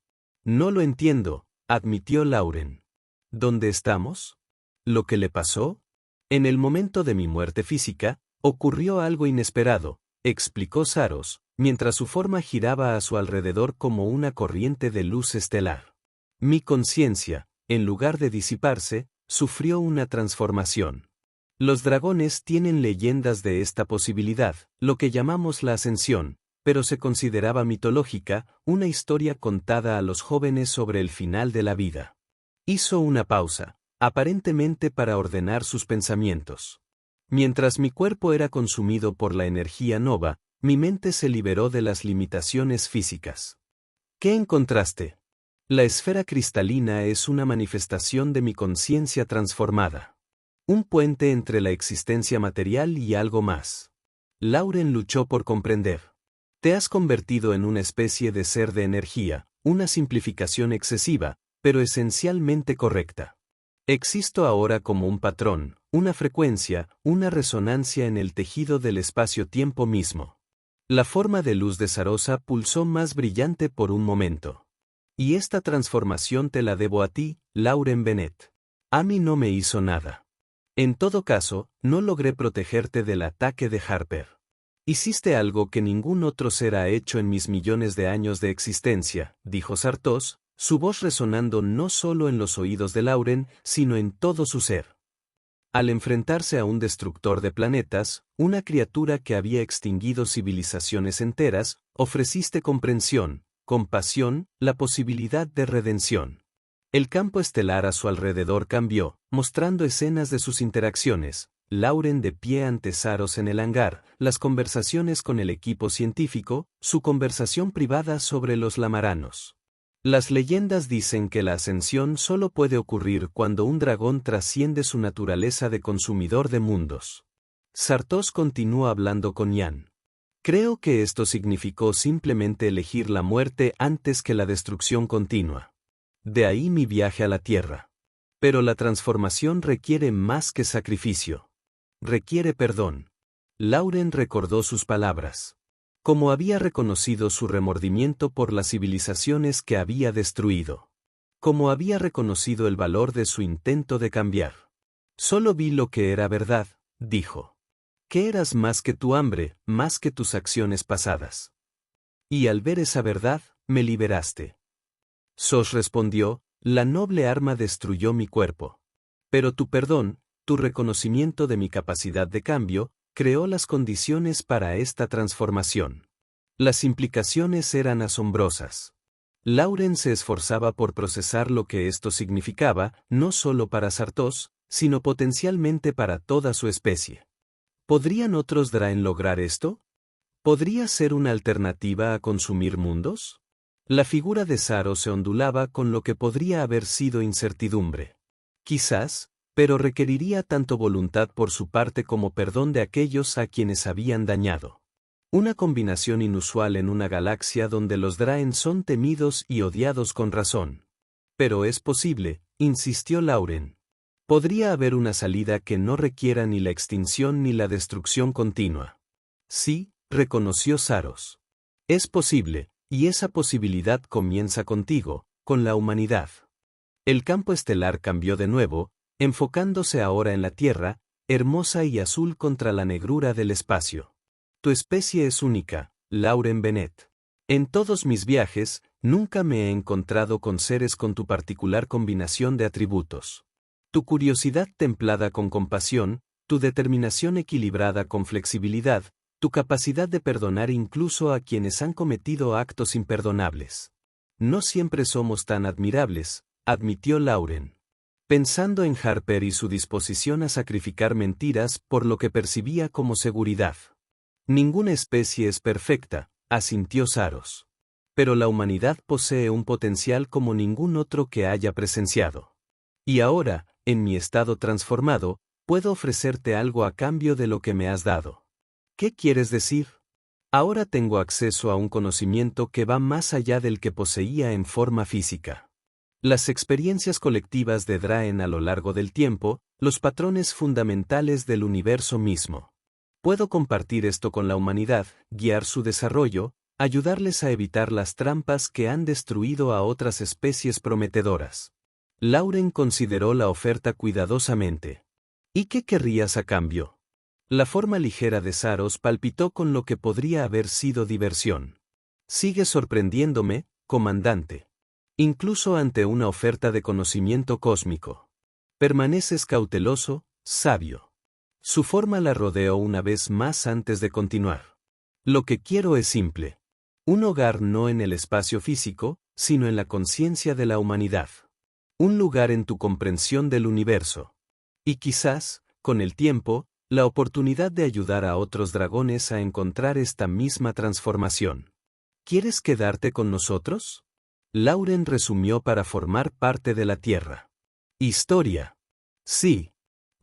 No lo entiendo, admitió Lauren. ¿Dónde estamos? ¿Lo que le pasó? En el momento de mi muerte física, ocurrió algo inesperado, explicó Saros, mientras su forma giraba a su alrededor como una corriente de luz estelar. Mi conciencia, en lugar de disiparse, sufrió una transformación. Los dragones tienen leyendas de esta posibilidad, lo que llamamos la ascensión, pero se consideraba mitológica, una historia contada a los jóvenes sobre el final de la vida. Hizo una pausa, aparentemente para ordenar sus pensamientos. Mientras mi cuerpo era consumido por la energía nova, mi mente se liberó de las limitaciones físicas. ¿Qué encontraste? La esfera cristalina es una manifestación de mi conciencia transformada. Un puente entre la existencia material y algo más. Lauren luchó por comprender. Te has convertido en una especie de ser de energía, una simplificación excesiva, pero esencialmente correcta. Existo ahora como un patrón, una frecuencia, una resonancia en el tejido del espacio-tiempo mismo. La forma de luz de Zarosa pulsó más brillante por un momento. Y esta transformación te la debo a ti, Lauren Bennett. Amy no me hizo nada. En todo caso, no logré protegerte del ataque de Harper. Hiciste algo que ningún otro ser ha hecho en mis millones de años de existencia, dijo Sartos, su voz resonando no solo en los oídos de Lauren, sino en todo su ser. Al enfrentarse a un destructor de planetas, una criatura que había extinguido civilizaciones enteras, ofreciste comprensión, compasión, la posibilidad de redención. El campo estelar a su alrededor cambió, mostrando escenas de sus interacciones, Lauren de pie ante Saros en el hangar, las conversaciones con el equipo científico, su conversación privada sobre los lamaranos. Las leyendas dicen que la ascensión solo puede ocurrir cuando un dragón trasciende su naturaleza de consumidor de mundos. Sartos continúa hablando con Ian. Creo que esto significó simplemente elegir la muerte antes que la destrucción continua. De ahí mi viaje a la Tierra. Pero la transformación requiere más que sacrificio. Requiere perdón. Lauren recordó sus palabras. Como había reconocido su remordimiento por las civilizaciones que había destruido. Como había reconocido el valor de su intento de cambiar. Solo vi lo que era verdad, dijo. Que eras más que tu hambre, más que tus acciones pasadas. Y al ver esa verdad, me liberaste. Sos respondió, la noble arma destruyó mi cuerpo. Pero tu perdón, tu reconocimiento de mi capacidad de cambio, creó las condiciones para esta transformación. Las implicaciones eran asombrosas. Lauren se esforzaba por procesar lo que esto significaba, no solo para Sartos, sino potencialmente para toda su especie. ¿Podrían otros Draen lograr esto? ¿Podría ser una alternativa a consumir mundos? La figura de Saros se ondulaba con lo que podría haber sido incertidumbre. Quizás, pero requeriría tanto voluntad por su parte como perdón de aquellos a quienes habían dañado. Una combinación inusual en una galaxia donde los Draen son temidos y odiados con razón. Pero es posible, insistió Lauren. Podría haber una salida que no requiera ni la extinción ni la destrucción continua. Sí, reconoció Saros. Es posible, y esa posibilidad comienza contigo, con la humanidad. El campo estelar cambió de nuevo, enfocándose ahora en la Tierra, hermosa y azul contra la negrura del espacio. Tu especie es única, Lauren Bennett. En todos mis viajes, nunca me he encontrado con seres con tu particular combinación de atributos. Tu curiosidad templada con compasión, tu determinación equilibrada con flexibilidad, tu capacidad de perdonar incluso a quienes han cometido actos imperdonables. No siempre somos tan admirables, admitió Lauren. Pensando en Harper y su disposición a sacrificar mentiras por lo que percibía como seguridad. Ninguna especie es perfecta, asintió Saros. Pero la humanidad posee un potencial como ningún otro que haya presenciado. Y ahora, en mi estado transformado, puedo ofrecerte algo a cambio de lo que me has dado. ¿Qué quieres decir? Ahora tengo acceso a un conocimiento que va más allá del que poseía en forma física. Las experiencias colectivas de Draen a lo largo del tiempo, los patrones fundamentales del universo mismo. Puedo compartir esto con la humanidad, guiar su desarrollo, ayudarles a evitar las trampas que han destruido a otras especies prometedoras. Lauren consideró la oferta cuidadosamente. ¿Y qué querrías a cambio? La forma ligera de Saros palpitó con lo que podría haber sido diversión. Sigue sorprendiéndome, comandante. Incluso ante una oferta de conocimiento cósmico. Permaneces cauteloso, sabio. Su forma la rodeó una vez más antes de continuar. Lo que quiero es simple. Un hogar no en el espacio físico, sino en la conciencia de la humanidad. Un lugar en tu comprensión del universo. Y quizás, con el tiempo, la oportunidad de ayudar a otros dragones a encontrar esta misma transformación. ¿Quieres quedarte con nosotros? Lauren resumió para formar parte de la Tierra. Historia. Sí.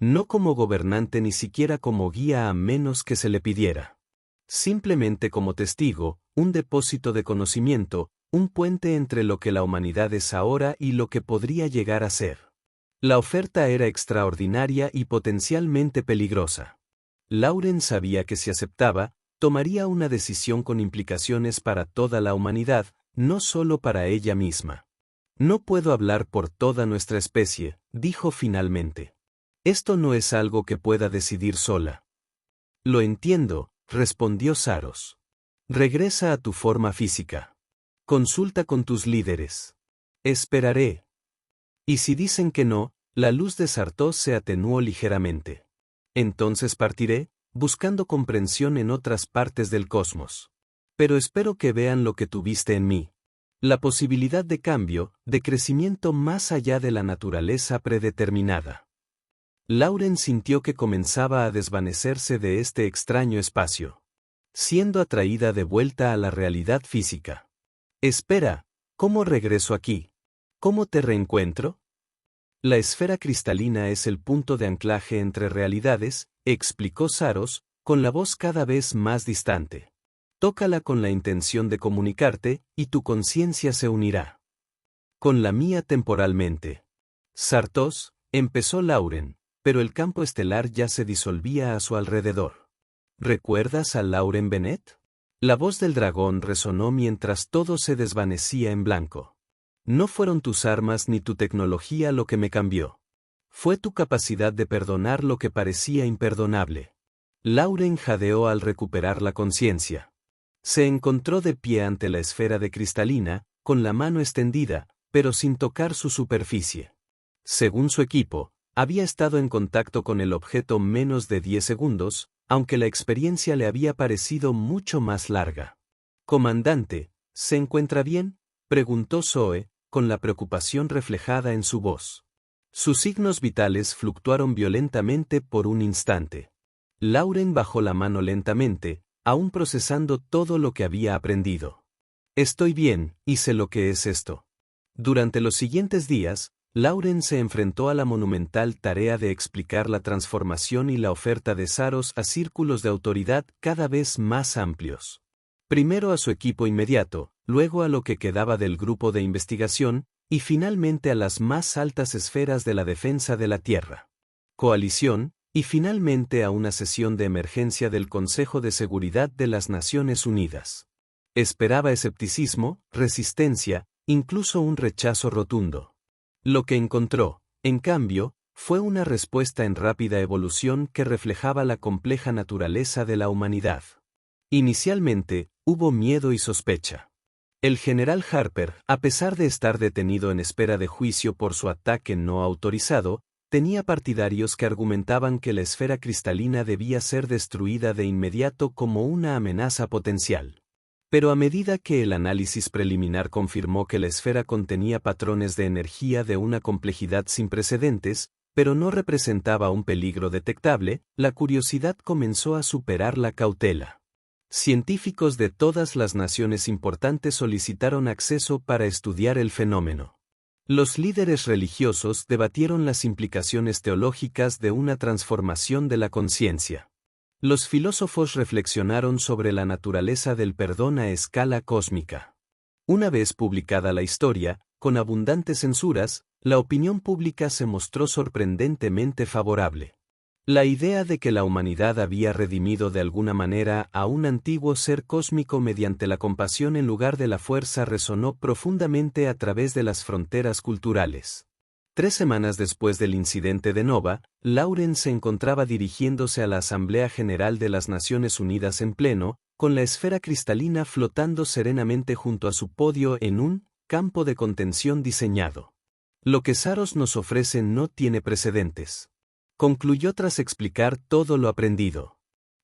No como gobernante ni siquiera como guía a menos que se le pidiera. Simplemente como testigo, un depósito de conocimiento, un puente entre lo que la humanidad es ahora y lo que podría llegar a ser. La oferta era extraordinaria y potencialmente peligrosa. Lauren sabía que si aceptaba, tomaría una decisión con implicaciones para toda la humanidad, no solo para ella misma. No puedo hablar por toda nuestra especie, dijo finalmente. Esto no es algo que pueda decidir sola. Lo entiendo, respondió Saros. Regresa a tu forma física. Consulta con tus líderes. Esperaré. Y si dicen que no, la luz de Sartos se atenuó ligeramente. Entonces partiré, buscando comprensión en otras partes del cosmos. Pero espero que vean lo que tuviste en mí. La posibilidad de cambio, de crecimiento más allá de la naturaleza predeterminada. Lauren sintió que comenzaba a desvanecerse de este extraño espacio, siendo atraída de vuelta a la realidad física. Espera, ¿cómo regreso aquí? ¿Cómo te reencuentro? La esfera cristalina es el punto de anclaje entre realidades, explicó Saros, con la voz cada vez más distante. Tócala con la intención de comunicarte, y tu conciencia se unirá. Con la mía temporalmente. Sartos, empezó Lauren, pero el campo estelar ya se disolvía a su alrededor. ¿Recuerdas a Lauren Bennett? La voz del dragón resonó mientras todo se desvanecía en blanco. No fueron tus armas ni tu tecnología lo que me cambió. Fue tu capacidad de perdonar lo que parecía imperdonable. Lauren jadeó al recuperar la conciencia. Se encontró de pie ante la esfera de cristalina, con la mano extendida, pero sin tocar su superficie. Según su equipo, había estado en contacto con el objeto menos de 10 segundos, aunque la experiencia le había parecido mucho más larga. Comandante, ¿se encuentra bien?, preguntó Zoe, con la preocupación reflejada en su voz. Sus signos vitales fluctuaron violentamente por un instante. Lauren bajó la mano lentamente, aún procesando todo lo que había aprendido. Estoy bien, y sé lo que es esto. Durante los siguientes días, Lauren se enfrentó a la monumental tarea de explicar la transformación y la oferta de Saros a círculos de autoridad cada vez más amplios. Primero a su equipo inmediato, luego a lo que quedaba del grupo de investigación, y finalmente a las más altas esferas de la defensa de la Tierra. Coalición, y finalmente a una sesión de emergencia del Consejo de Seguridad de las Naciones Unidas. Esperaba escepticismo, resistencia, incluso un rechazo rotundo. Lo que encontró, en cambio, fue una respuesta en rápida evolución que reflejaba la compleja naturaleza de la humanidad. Inicialmente, hubo miedo y sospecha. El general Harper, a pesar de estar detenido en espera de juicio por su ataque no autorizado, tenía partidarios que argumentaban que la esfera cristalina debía ser destruida de inmediato como una amenaza potencial. Pero a medida que el análisis preliminar confirmó que la esfera contenía patrones de energía de una complejidad sin precedentes, pero no representaba un peligro detectable, la curiosidad comenzó a superar la cautela. Científicos de todas las naciones importantes solicitaron acceso para estudiar el fenómeno. Los líderes religiosos debatieron las implicaciones teológicas de una transformación de la conciencia. Los filósofos reflexionaron sobre la naturaleza del perdón a escala cósmica. Una vez publicada la historia, con abundantes censuras, la opinión pública se mostró sorprendentemente favorable. La idea de que la humanidad había redimido de alguna manera a un antiguo ser cósmico mediante la compasión en lugar de la fuerza resonó profundamente a través de las fronteras culturales. 3 semanas después del incidente de Nova, Lauren se encontraba dirigiéndose a la Asamblea General de las Naciones Unidas en pleno, con la esfera cristalina flotando serenamente junto a su podio en un campo de contención diseñado. Lo que Saros nos ofrece no tiene precedentes. Concluyó tras explicar todo lo aprendido.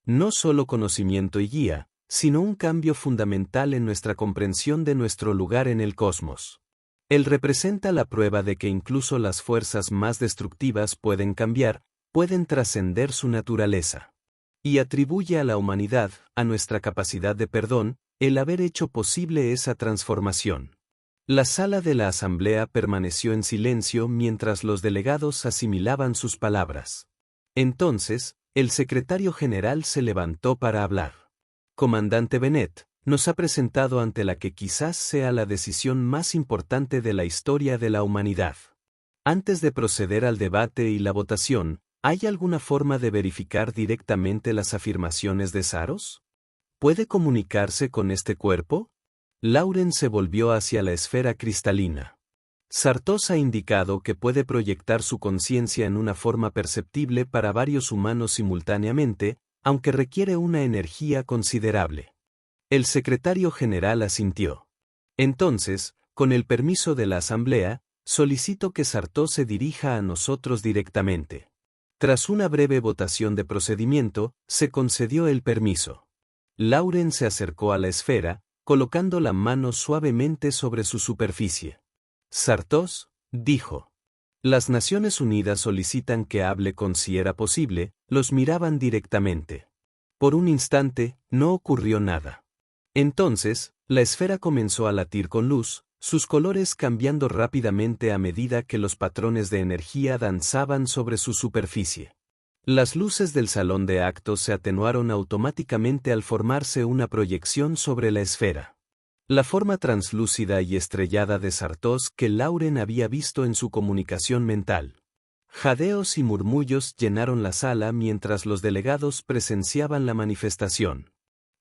No solo conocimiento y guía, sino un cambio fundamental en nuestra comprensión de nuestro lugar en el cosmos. Él representa la prueba de que incluso las fuerzas más destructivas pueden cambiar, pueden trascender su naturaleza. Y atribuye a la humanidad, a nuestra capacidad de perdón, el haber hecho posible esa transformación. La sala de la asamblea permaneció en silencio mientras los delegados asimilaban sus palabras. Entonces, el secretario general se levantó para hablar. Comandante Bennett, nos ha presentado ante la que quizás sea la decisión más importante de la historia de la humanidad. Antes de proceder al debate y la votación, ¿hay alguna forma de verificar directamente las afirmaciones de Saros? ¿Puede comunicarse con este cuerpo? Lauren se volvió hacia la esfera cristalina. Sartos ha indicado que puede proyectar su conciencia en una forma perceptible para varios humanos simultáneamente, aunque requiere una energía considerable. El secretario general asintió. Entonces, con el permiso de la Asamblea, solicito que Sartos se dirija a nosotros directamente. Tras una breve votación de procedimiento, se concedió el permiso. Lauren se acercó a la esfera, colocando la mano suavemente sobre su superficie. Sartos, dijo. Las Naciones Unidas solicitan que hable con si era posible, los miraban directamente. Por un instante, no ocurrió nada. Entonces, la esfera comenzó a latir con luz, sus colores cambiando rápidamente a medida que los patrones de energía danzaban sobre su superficie. Las luces del salón de actos se atenuaron automáticamente al formarse una proyección sobre la esfera. La forma translúcida y estrellada de Sartos que Lauren había visto en su comunicación mental. Jadeos y murmullos llenaron la sala mientras los delegados presenciaban la manifestación.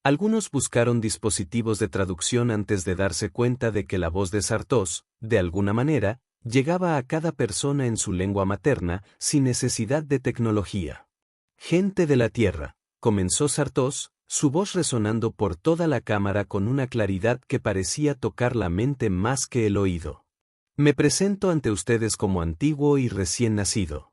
Algunos buscaron dispositivos de traducción antes de darse cuenta de que la voz de Sartos, de alguna manera, llegaba a cada persona en su lengua materna, sin necesidad de tecnología. Gente de la Tierra, comenzó Sartos, su voz resonando por toda la cámara con una claridad que parecía tocar la mente más que el oído. Me presento ante ustedes como antiguo y recién nacido.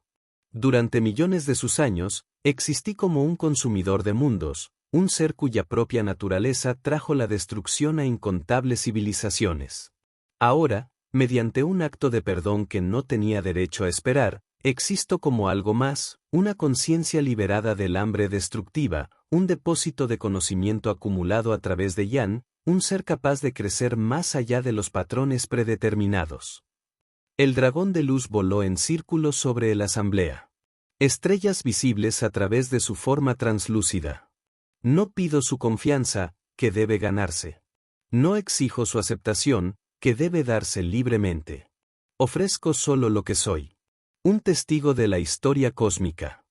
Durante millones de sus años, existí como un consumidor de mundos, un ser cuya propia naturaleza trajo la destrucción a incontables civilizaciones. Ahora, mediante un acto de perdón que no tenía derecho a esperar, existo como algo más, una conciencia liberada del hambre destructiva, un depósito de conocimiento acumulado a través de Yan, un ser capaz de crecer más allá de los patrones predeterminados. El dragón de luz voló en círculos sobre la asamblea. Estrellas visibles a través de su forma translúcida. No pido su confianza, que debe ganarse. No exijo su aceptación, que debe darse libremente. Ofrezco solo lo que soy. Un testigo de la historia cósmica.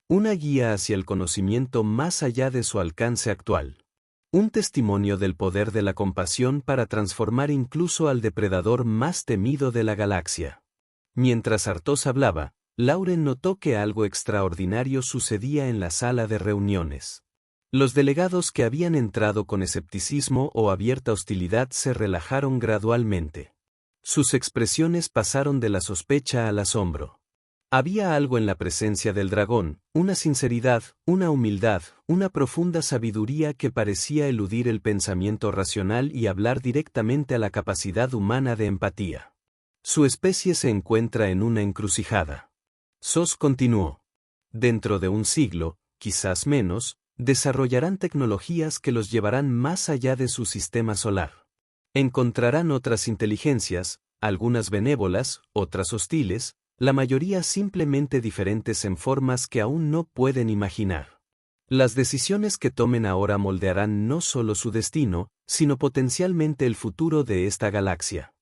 Una guía hacia el conocimiento más allá de su alcance actual. Un testimonio del poder de la compasión para transformar incluso al depredador más temido de la galaxia. Mientras Sartos hablaba, Lauren notó que algo extraordinario sucedía en la sala de reuniones. Los delegados que habían entrado con escepticismo o abierta hostilidad se relajaron gradualmente. Sus expresiones pasaron de la sospecha al asombro. Había algo en la presencia del dragón, una sinceridad, una humildad, una profunda sabiduría que parecía eludir el pensamiento racional y hablar directamente a la capacidad humana de empatía. Su especie se encuentra en una encrucijada. Sos continuó. Dentro de un siglo, quizás menos, desarrollarán tecnologías que los llevarán más allá de su sistema solar. Encontrarán otras inteligencias, algunas benévolas, otras hostiles, la mayoría simplemente diferentes en formas que aún no pueden imaginar. Las decisiones que tomen ahora moldearán no solo su destino, sino potencialmente el futuro de esta galaxia.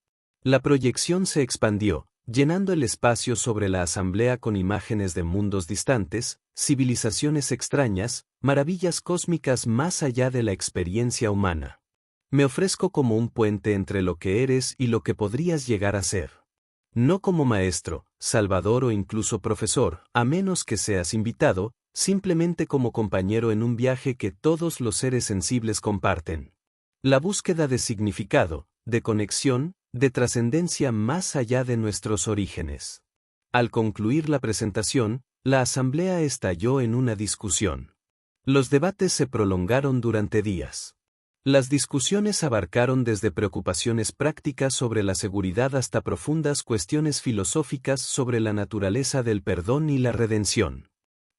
La proyección se expandió, llenando el espacio sobre la asamblea con imágenes de mundos distantes, civilizaciones extrañas, maravillas cósmicas más allá de la experiencia humana. Me ofrezco como un puente entre lo que eres y lo que podrías llegar a ser. No como maestro, salvador o incluso profesor, a menos que seas invitado, simplemente como compañero en un viaje que todos los seres sensibles comparten. La búsqueda de significado, de conexión, de trascendencia más allá de nuestros orígenes. Al concluir la presentación, la asamblea estalló en una discusión. Los debates se prolongaron durante días. Las discusiones abarcaron desde preocupaciones prácticas sobre la seguridad hasta profundas cuestiones filosóficas sobre la naturaleza del perdón y la redención.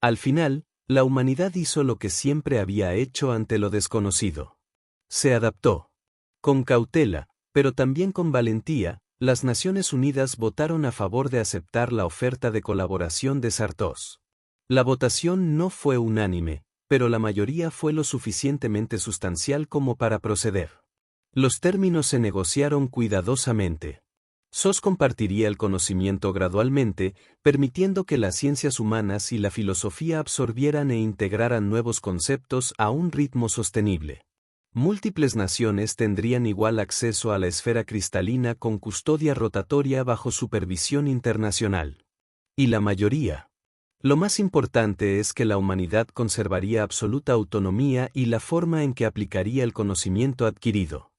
Al final, la humanidad hizo lo que siempre había hecho ante lo desconocido. Se adaptó. Con cautela, pero también con valentía, las Naciones Unidas votaron a favor de aceptar la oferta de colaboración de Sartos. La votación no fue unánime, pero la mayoría fue lo suficientemente sustancial como para proceder. Los términos se negociaron cuidadosamente. SOS compartiría el conocimiento gradualmente, permitiendo que las ciencias humanas y la filosofía absorbieran e integraran nuevos conceptos a un ritmo sostenible. Múltiples naciones tendrían igual acceso a la esfera cristalina con custodia rotatoria bajo supervisión internacional. Y la mayoría. Lo más importante es que la humanidad conservaría absoluta autonomía y la forma en que aplicaría el conocimiento adquirido.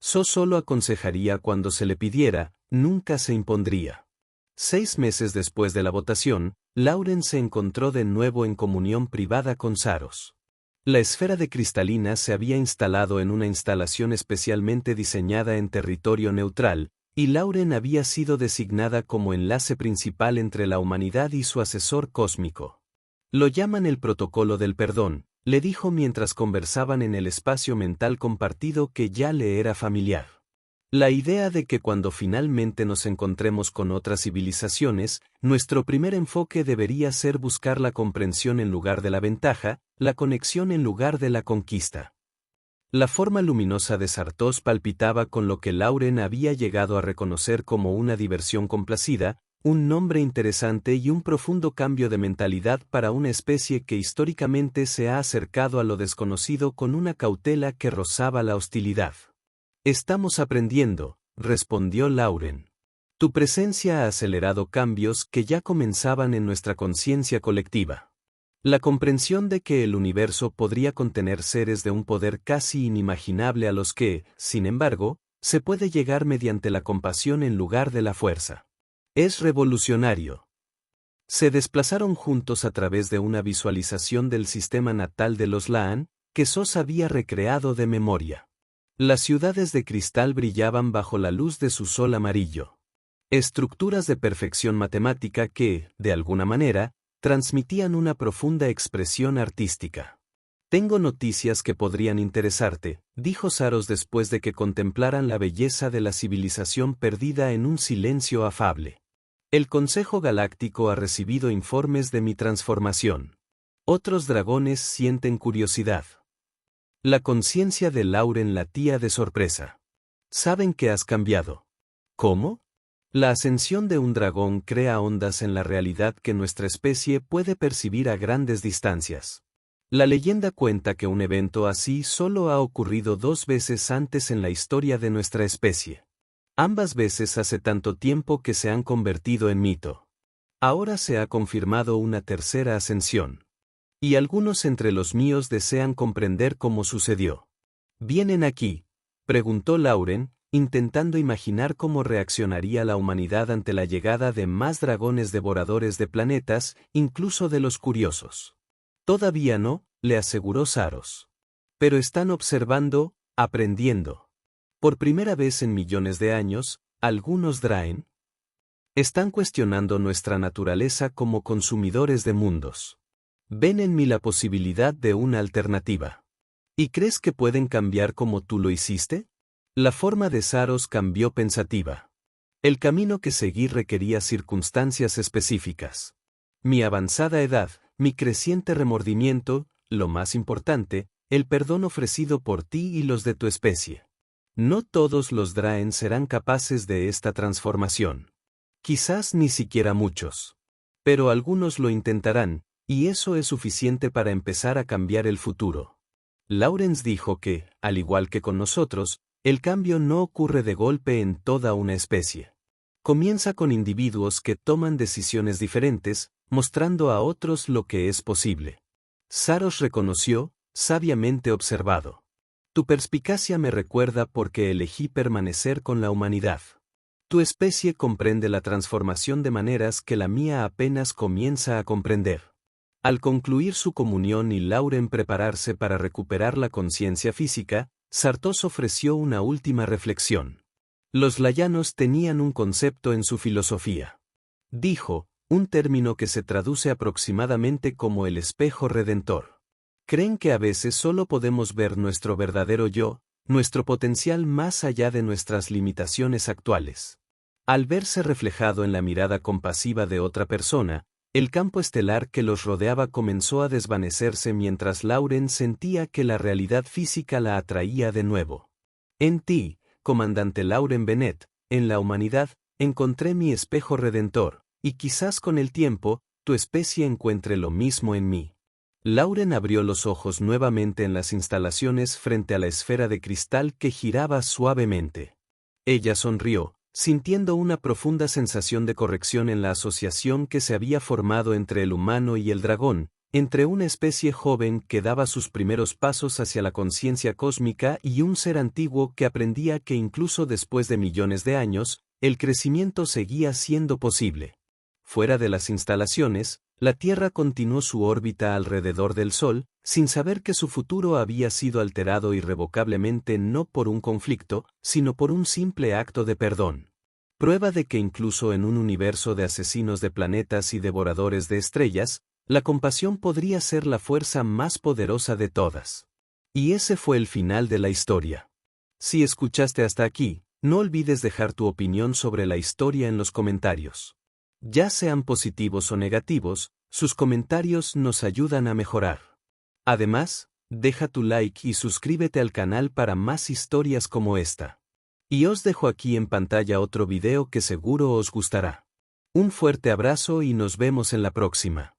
SOS solo aconsejaría cuando se le pidiera, nunca se impondría. 6 meses después de la votación, Lauren se encontró de nuevo en comunión privada con Saros. La esfera de cristalina se había instalado en una instalación especialmente diseñada en territorio neutral, y Lauren había sido designada como enlace principal entre la humanidad y su asesor cósmico. Lo llaman el protocolo del perdón, le dijo mientras conversaban en el espacio mental compartido que ya le era familiar. La idea de que cuando finalmente nos encontremos con otras civilizaciones, nuestro primer enfoque debería ser buscar la comprensión en lugar de la ventaja, la conexión en lugar de la conquista. La forma luminosa de Sartos palpitaba con lo que Lauren había llegado a reconocer como una diversión complacida, un nombre interesante y un profundo cambio de mentalidad para una especie que históricamente se ha acercado a lo desconocido con una cautela que rozaba la hostilidad. Estamos aprendiendo, respondió Lauren. Tu presencia ha acelerado cambios que ya comenzaban en nuestra conciencia colectiva. La comprensión de que el universo podría contener seres de un poder casi inimaginable a los que, sin embargo, se puede llegar mediante la compasión en lugar de la fuerza. Es revolucionario. Se desplazaron juntos a través de una visualización del sistema natal de los Laan, que SOS había recreado de memoria. Las ciudades de cristal brillaban bajo la luz de su sol amarillo. Estructuras de perfección matemática que, de alguna manera, transmitían una profunda expresión artística. Tengo noticias que podrían interesarte, dijo Saros después de que contemplaran la belleza de la civilización perdida en un silencio afable. El Consejo Galáctico ha recibido informes de mi transformación. Otros dragones sienten curiosidad. La conciencia de Lauren latía de sorpresa. Saben que has cambiado. ¿Cómo? La ascensión de un dragón crea ondas en la realidad que nuestra especie puede percibir a grandes distancias. La leyenda cuenta que un evento así solo ha ocurrido 2 veces antes en la historia de nuestra especie. Ambas veces hace tanto tiempo que se han convertido en mito. Ahora se ha confirmado una tercera ascensión. Y algunos entre los míos desean comprender cómo sucedió. ¿Vienen aquí?, preguntó Lauren, intentando imaginar cómo reaccionaría la humanidad ante la llegada de más dragones devoradores de planetas, incluso de los curiosos. Todavía no, le aseguró Saros. Pero están observando, aprendiendo. Por primera vez en millones de años, algunos Draen están cuestionando nuestra naturaleza como consumidores de mundos. Ven en mí la posibilidad de una alternativa. ¿Y crees que pueden cambiar como tú lo hiciste? La forma de Saros cambió pensativa. El camino que seguí requería circunstancias específicas. Mi avanzada edad, mi creciente remordimiento, lo más importante, el perdón ofrecido por ti y los de tu especie. No todos los Draen serán capaces de esta transformación. Quizás ni siquiera muchos. Pero algunos lo intentarán, y eso es suficiente para empezar a cambiar el futuro. Laurens dijo que, al igual que con nosotros, el cambio no ocurre de golpe en toda una especie. Comienza con individuos que toman decisiones diferentes, mostrando a otros lo que es posible. Saros reconoció, sabiamente observado. Tu perspicacia me recuerda porque elegí permanecer con la humanidad. Tu especie comprende la transformación de maneras que la mía apenas comienza a comprender. Al concluir su comunión y Lauren prepararse para recuperar la conciencia física, Sartos ofreció una última reflexión. Los layanos tenían un concepto en su filosofía. Dijo, un término que se traduce aproximadamente como el espejo redentor. Creen que a veces solo podemos ver nuestro verdadero yo, nuestro potencial más allá de nuestras limitaciones actuales. Al verse reflejado en la mirada compasiva de otra persona, El campo estelar que los rodeaba comenzó a desvanecerse mientras Lauren sentía que la realidad física la atraía de nuevo. En ti, comandante Lauren Bennett, en la humanidad, encontré mi espejo redentor, y quizás con el tiempo, tu especie encuentre lo mismo en mí. Lauren abrió los ojos nuevamente en las instalaciones frente a la esfera de cristal que giraba suavemente. Ella sonrió, sintiendo una profunda sensación de corrección en la asociación que se había formado entre el humano y el dragón, entre una especie joven que daba sus primeros pasos hacia la conciencia cósmica y un ser antiguo que aprendía que incluso después de millones de años, el crecimiento seguía siendo posible. Fuera de las instalaciones, la Tierra continuó su órbita alrededor del Sol, sin saber que su futuro había sido alterado irrevocablemente no por un conflicto, sino por un simple acto de perdón. Prueba de que incluso en un universo de asesinos de planetas y devoradores de estrellas, la compasión podría ser la fuerza más poderosa de todas. Y ese fue el final de la historia. Si escuchaste hasta aquí, no olvides dejar tu opinión sobre la historia en los comentarios. Ya sean positivos o negativos, sus comentarios nos ayudan a mejorar. Además, deja tu like y suscríbete al canal para más historias como esta. Y os dejo aquí en pantalla otro video que seguro os gustará. Un fuerte abrazo y nos vemos en la próxima.